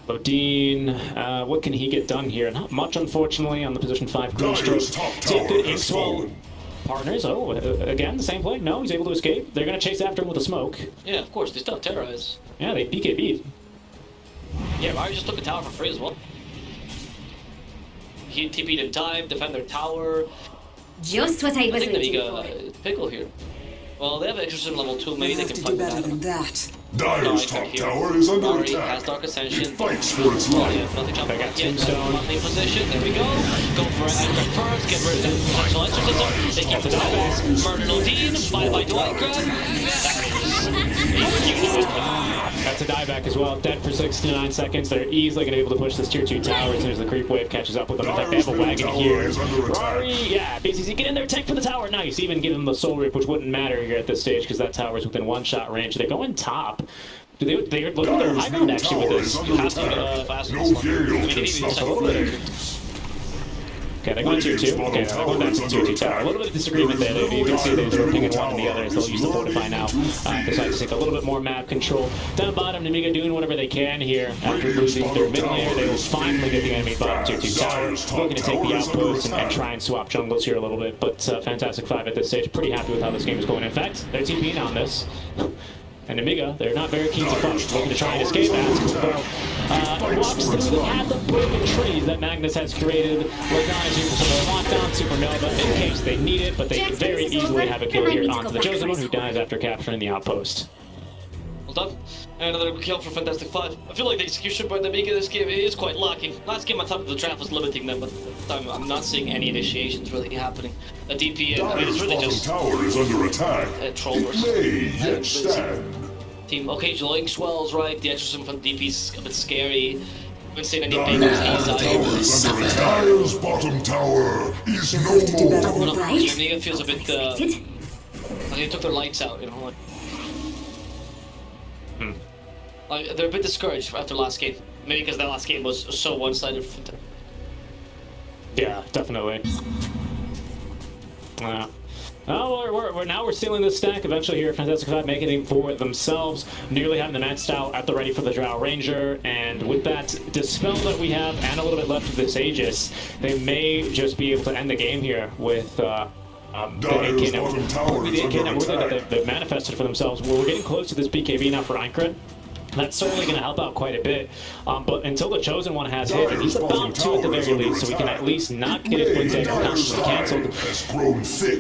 Lodine, what can he get done here? Not much, unfortunately, on the position 5 Green Stroke. Take good Inkswell partners. Oh, again, the same play? No, he's able to escape. They're going to chase after him with a smoke. Yeah, of course, they still have terrorize. Yeah, they BKB'd. Yeah, Rari just took a tower for free as well. He TP'd in time, defend their tower. Just what I was think waiting Nemiga pickle here. Well, they have exorcism level 2, maybe they can fight better that. than that. Dyer's top tower is under Rory attack. has Dark Ascension. It fights for its life. Nothing jump They got back yet. Tombstone. Motley position. There we go. Go for it. Anchor first. Get rid of the potential exorcism. They keep the dive. Murder Nadine. Bye-bye to That's a dieback as well. Dead for 69 seconds. They're easily going to be able to push this tier 2 tower as soon as the creep wave catches up with them. In fact, they have a wagon here. Rory, yeah, BCC, get in there, tank for the tower. Nice. Even give them the soul rip, which wouldn't matter here at this stage because that tower is within one-shot range. They go in top. They're looking at their high ground actually with this. You have to get fast and slow. Okay, they're going tier 2. Okay, they're going back to tier 2 tower. A little bit of disagreement there. You can see they're picking one and the other, so they'll use the fortify now. Decide to take a little bit more map control. Down bottom, Nemiga doing whatever they can here. After losing their mid laner, they will finally get the enemy bottom tier 2 tower. Looking to take the outpost and try and swap jungles here a little bit, but Fantastic 5 at this stage. Pretty happy with how this game is going. In fact, they're TPing on this. And Nemiga, they're not very keen to fight. Looking to try and escape as walks through the path of broken trees that Magnus has created. Ladon is using some more lockdown supernova in case they need it, but they very easily have a kill here onto the Chosen One, who dies after capturing the outpost. Well done. And another kill for Fantastic 5. I feel like the execution by Nemiga this game is quite lacking. Last game I thought the draft was limiting them, but this time I'm not seeing any initiations really happening. A DP, I mean, it's really just tower is under attack. troll It versus may yet stand. team. Occasional ink swells, right? The exorcism from DP is a bit scary. I haven't seen any big Dyer's bottom tower is no more. Nemiga feels a bit, like they took their lights out, you know, like they're a bit discouraged after last game. Maybe because that last game was so one-sided. Yeah, definitely. Oh, we're sealing this stack eventually here. Fantastic 5 making it for themselves, nearly having the match out at the ready for the Drow Ranger, and with that Dispel that we have and a little bit left of this Aegis, they may just be able to end the game here with the AK network that they've manifested for themselves. We're getting close to this BKB now for Einkred. That's certainly going to help out quite a bit, but until the Chosen One has hit, and he's about to at the very least, so we can at least not get his Blink Dagger constantly cancelled.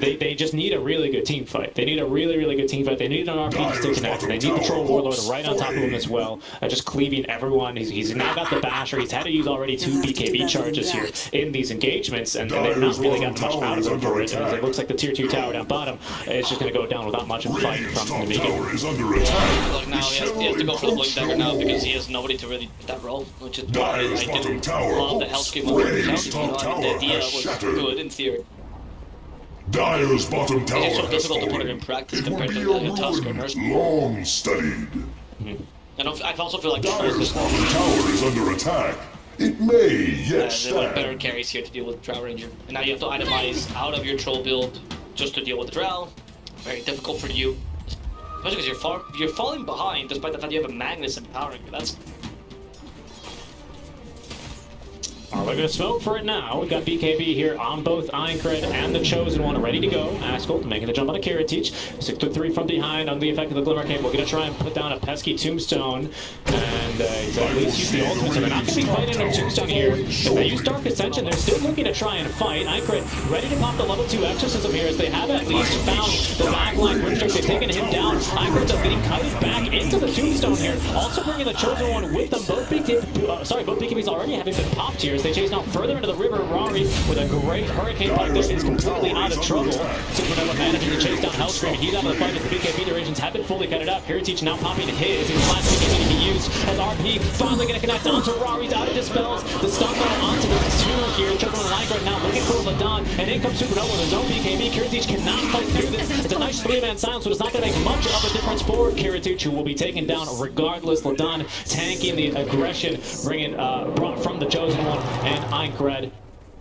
They just need a really good team fight. They need a really, really good team fight. They need an RP to connect. They need the Troll Warlord right on top of him as well, just cleaving everyone. He's now got the Basher. He's had to use already 2 BKB charges here in these engagements, and they've not really gotten much out of them for it. It looks like the tier 2 tower down bottom is just going to go down without much of a fight from Nemiga. Like now he has to go for the Blink Dagger now because he has nobody to really that role, which is why I didn't love the Hellscream on the Chelsea. The idea was good in theory. Dyer's bottom tower It's so has difficult to put it fallen. in practice It compared would to be a the Tusk or ruin Nurse. long studied. And I also feel like Dyer's bottom tower is under attack. It may yet there were stand. better carries here to deal with Drow Ranger. And now you have to itemize out of your troll build just to deal with the Drow. Very difficult for you. Especially because you're falling behind despite the fact you have a Magnus empowering you. That's We're going to smoke for it now. We've got BKB here on both Einkred and the Chosen One ready to go. Askel making the jump on a Kiritich. 6-3 from behind under the effect of the Glimmer Cape. We're going to try and put down a pesky Tombstone. And he's at least used the ultimate, so they're not going to be fighting a Tombstone here. If they use Dark Ascension, they're still looking to try and fight. Einkred ready to pop the level 2 Exorcism here as they have at least found the backline Grimstroke. They've taken him down. Einkred is getting kited back into the Tombstone here. Also bringing the Chosen One with them. Both BKBs already having been popped here as they chase now further into the river. Rory with a great Hurricane Pike there is completely out of trouble. Supernova managing to chase down Hellscream. He's out of the fight as the BKB durations have been fully cutted out. Kiritich now popping his last BKB to be used as RP finally going to connect onto Rory's out of dispels. The stun onto the tuner here. Chosen One right now looking for Ladon, and in comes Supernova with his own BKB. Kiritich cannot fight through this. It's a nice 3-man silence, but it's not going to make much of a difference for Kiritich, who will be taken down regardless. Ladon tanking the aggression, bringing brought from the Chosen One and Einkred.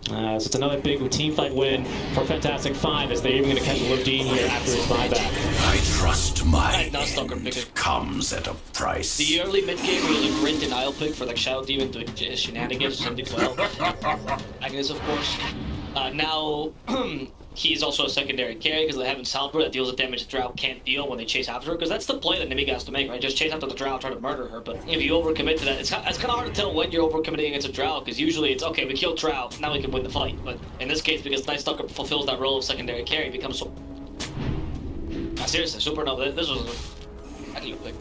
So it's another big team fight win for Fantastic 5 as they're even going to catch Lodine here after his buyback. I trust my Stalker pick it comes at a price. the early mid game where you look and Isle pick for like Shadow Demon doing shenanigans, something well. Agnes, of course. Now he's also a secondary carry because they have Salper that deals with damage the Drow can't deal when they chase after her. Because that's the play that Nemiga has to make, right? Just chase after the Drow, try to murder her. But if you overcommit to that, it's kind of hard to tell when you're overcommitting against a Drow, because usually it's okay, we killed Drow, now we can win the fight. But in this case, because Night Stalker fulfills that role of secondary carry, it becomes so. Seriously, Supernova, this was a. How do you pick?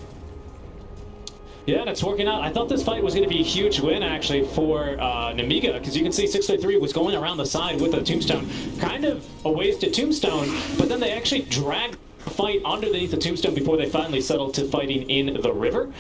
Yeah, and it's working out. I thought this fight was going to be a huge win, actually, for Nemiga, because you can see 633 was going around the side with the Tombstone. Kind of a wasted Tombstone, but then they actually dragged the fight underneath the Tombstone before they finally settled to fighting in the river.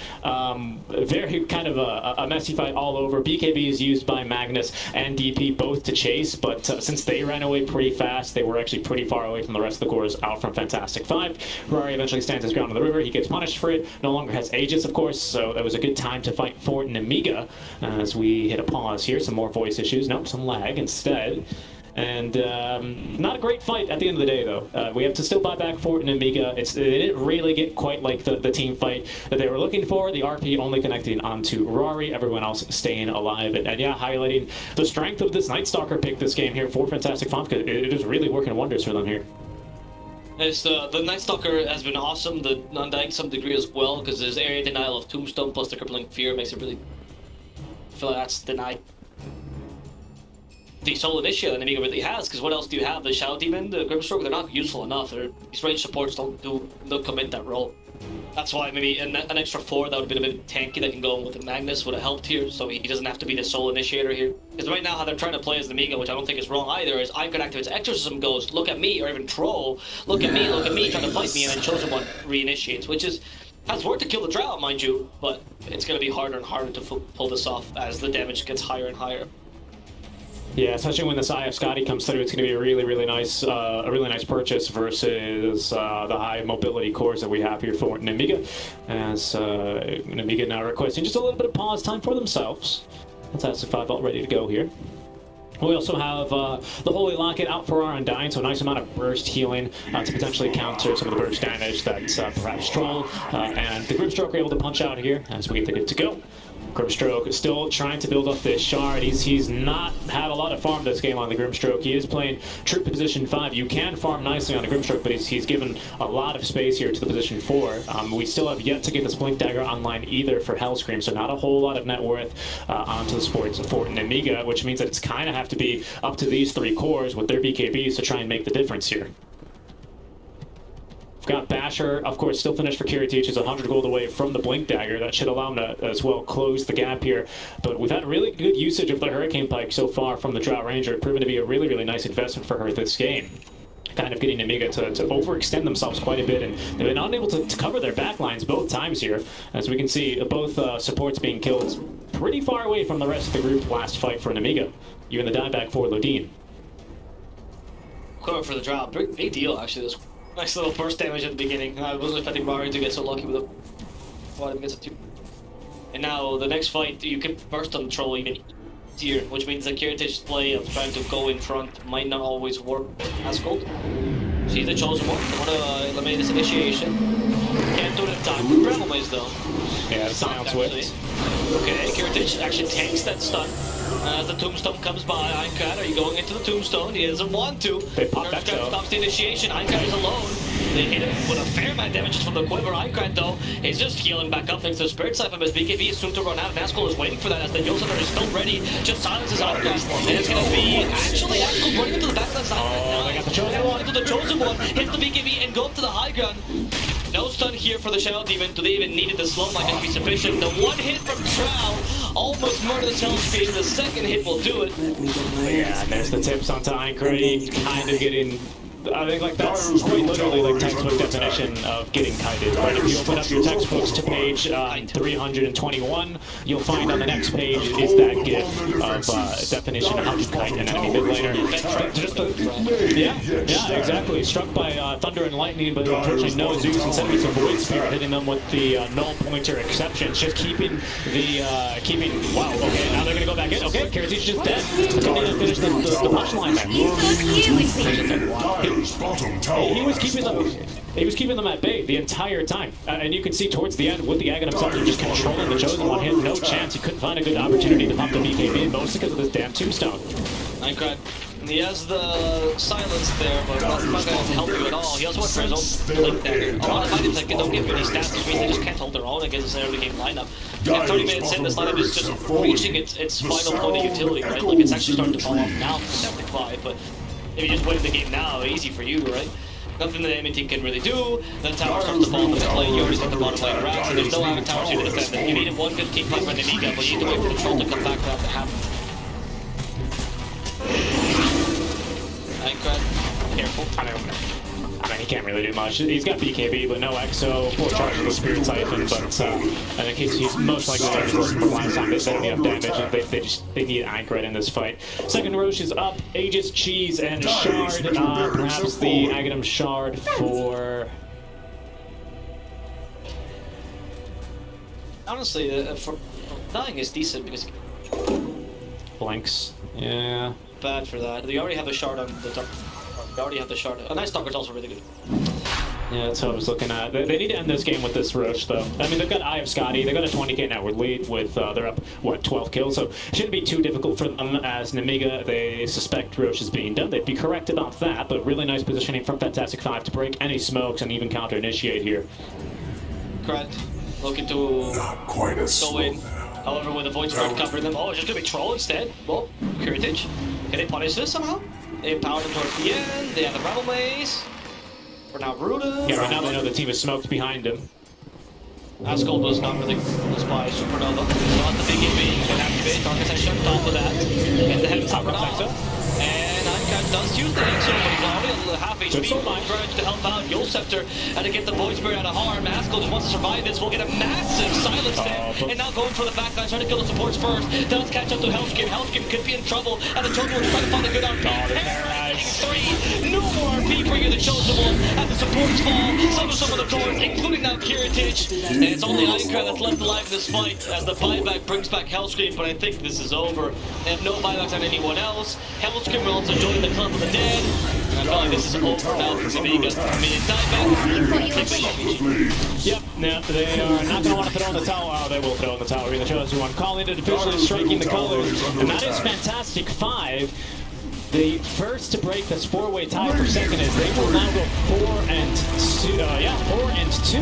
Very kind of a messy fight all over. BKB is used by Magnus and DP both to chase, but since they ran away pretty fast, they were actually pretty far away from the rest of the cores out from Fantastic 5. Rory eventually stands his ground on the river. He gets punished for it. No longer has Aegis, of course, so that was a good time to fight for Nemiga. As we hit a pause here, some more voice issues. Nope, some lag instead. And not a great fight at the end of the day, though. We have to still buy back for Nemiga. It didn't really get quite like the team fight that they were looking for. The RP only connecting onto Rory, everyone else staying alive. And yeah, highlighting the strength of this Night Stalker pick this game here for Fantastic 5, because it is really working wonders for them here. It's the Night Stalker has been awesome, the Undying to some degree as well, because there's area denial of Tombstone plus the crippling fear makes it really feel like that's denied. The sole initiate that Nemiga really has, because what else do you have? The Shadow Demon, the Grimstroke, they're not useful enough. These range supports don't commit that role. That's why maybe an extra 4 that would have been a bit tanky that can go in with the Magnus would have helped here, so he doesn't have to be the sole initiator here. Because right now how they're trying to play as Nemiga, which I don't think is wrong either, is Icon activates Exorcism, goes, look at me, or even Troll, look at me, trying to fight me, and then Chosen One reinitiates, which has worked to kill the Drought, mind you, but it's going to be harder and harder to pull this off as the damage gets higher and higher. Yeah, especially when this IF Scotty comes through, it's going to be a really nice purchase versus the high mobility cores that we have here for Nemiga. As Nemiga now requesting just a little bit of pause time for themselves. Fantastic 5 all ready to go here. We also have the Holy Locket out for our Undying, so a nice amount of burst healing to potentially counter some of the burst damage that perhaps Troll and the Grimstroke are able to punch out here as we get the good to go. Grimstroke is still trying to build up this shard. He's not had a lot of farm this game on the Grimstroke. He is playing true position 5. You can farm nicely on the Grimstroke, but he's given a lot of space here to the position 4. We still have yet to get this Blink Dagger online either for Hellscream, so not a whole lot of net worth onto the sports for Nemiga, which means that it's kind of have to be up to these 3 cores with their BKBs to try and make the difference here. We've got Basher, of course, still finished for Kiritich, is 100 gold away from the Blink Dagger. That should allow him to, as well, close the gap here. But we've had really good usage of the Hurricane Pike so far from the Drought Ranger, proven to be a really nice investment for her this game. Kind of getting Nemiga to overextend themselves quite a bit, and they've been unable to cover their backlines both times here. As we can see, both supports being killed pretty far away from the rest of the group last fight for Nemiga. Even the dieback for Lodine. Coming for the Drought, big deal actually. This nice little burst damage at the beginning. I wasn't expecting Rory to get so lucky with it. And now the next fight, you can burst on Troll even easier, which means the Kiritich's play of trying to go in front might not always work as gold. See the Chosen One, I want to eliminate this initiation. Can't do it in time. Gravelmaze though. Yeah, Silence Whips. Okay, Kiritich actually tanks that stun. As the Tombstone comes by, Einkat, are you going into the Tombstone? He doesn't want to. They pop that though. Stops the initiation. Einkat is alone. They hit him with a fair amount of damage just from the quiver. Einkat, though, is just healing back up thanks to the Spirit Siphon, as BKB is soon to run out. Nazgul is waiting for that as the Yosuner is still ready. Just silences Einkat. And it's going to be actually Nazgul running into the backline side. Oh, they got the Chosen One. Into the Chosen One. Hits the BKB and go up to the high ground. No stun here for the Shadow Demon. Do they even need it? The slow might just be sufficient. The one hit from Trow almost murders Hellscream. The second hit will do it. Yeah, and there's the tips onto Einkrey, kind of getting... I think like that's quite literally like textbook definition of getting kited. Right? If you open up your textbooks to page 321, you'll find on the next page is that GIF of definition of how to kite an enemy mid laner. Yeah, exactly. Struck by thunder and lightning, but unfortunately no Zeus. Instead it's a Void Spear hitting them with the null pointer exceptions, just keeping the wow. Okay, now they're gonna go back in. Okay, Kiritich just dead. Don't need to finish the punchline there. He was keeping them at bay the entire time, and you can see towards the end with the Agon himself just controlling the Chosen One. He had no chance. He couldn't find a good opportunity to pop the BKB, mostly because of this damn Tombstone. Minecraft. He has the silence there, but that's not going to help you at all. He also went for his own Blink Dagger. A lot of items that don't give you any stats, which means they just can't hold their own against this early game lineup. And 30 minutes in, this lineup is just reaching its final point of utility, right? Like, it's actually starting to fall off now for Fantastic 5, but if you just win the game now, easy for you, right? Nothing the enemy team can really do. The tower starts to fall in the mid lane. You already got the bottom lane racks, and there's no other towers here to defend it. You needed one good team fight for Nemiga, but you need to wait for the troll to come back for that to happen. Minecraft, careful. I mean, he can't really do much. He's got BKB, but no EXO, 4 charges of the Spirit Siphon, but and in case he's most likely there to listen from last time, they don't have damage, they need Anchoret in this fight. Second Roche is up, Aegis, Cheese, and Shard, perhaps the Aghanim Shard for... Honestly, for dying is decent because... Blinks, yeah. Bad for that. They already have a shard on the top. They already have the shard. A nice Stalker's also really good. Yeah, that's what I was looking at. They need to end this game with this Roche, though. I mean, they've got Eye of Scotty. They've got a 20k network lead with, they're up, what, 12 kills? So it shouldn't be too difficult for them as Nemiga. They suspect Roche is being done. They'd be corrected off that, but really nice positioning from Fantastic 5 to break any smokes and even counter-initiate here. Correct. Looking to go in. However, with the Void Spirit covering them, oh, it's just going to be Troll instead. Well, Heritage. Can they punish this somehow? They empower them towards the end. They have the Rebel Maze. We're now rooted. Yeah, right now they know the team is smoked behind him. Asgold was not really close by Supernova. Not the big EV. Can activate. Dark Ascension. Top of that. Gets the head of Supernova. And Uncut does use the Exo, but he's already half HP. Grudge to help out Yule Scepter and to get the Void Spirit out of harm. Asgold just wants to survive this. We'll get a massive silence there. And now going for the backline, trying to kill the supports first. Does catch up to Hellskin. Hellskin could be in trouble. And the Chosen One's trying to find a good RP. Three. No more RP for you, the Chosen One. As the supports fall, some of the doors, including now Kiritich. And it's only Ironclad that's left alive in this fight as the buyback brings back Hellscream, but I think this is over. They have no buybacks on anyone else. Hellscream will also join the Club of the Dead. And I feel like this is over now for Nemiga. I mean, dieback. Yep, no, they are not going to want to throw in the tower. Oh, they will throw in the tower. The Chosen One calling it officially striking the colors. And that is Fantastic 5. The first to break this 4-way tie for second is they will now go 4 and 2. 4 and 2.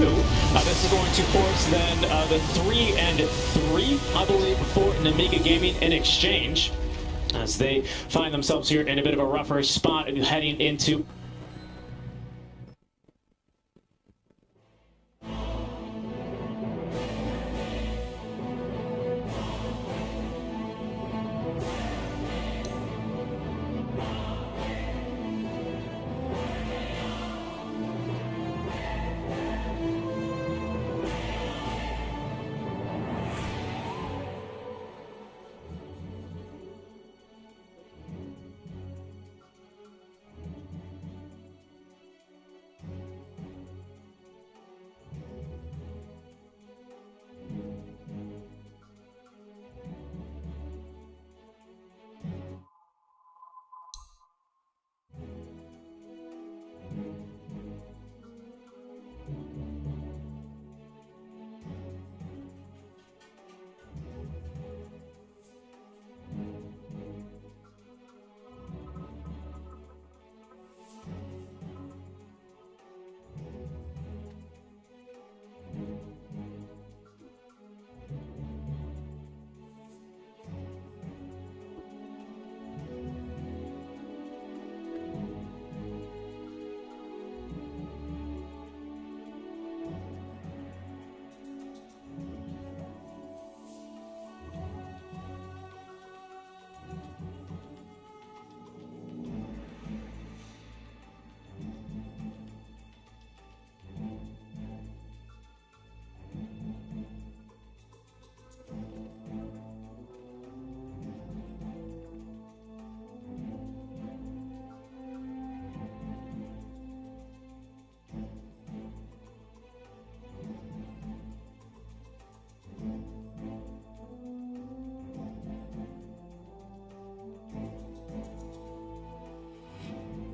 This is going to force then the 3 and 3, I believe, for Nemiga Gaming in exchange, as they find themselves here in a bit of a rougher spot heading into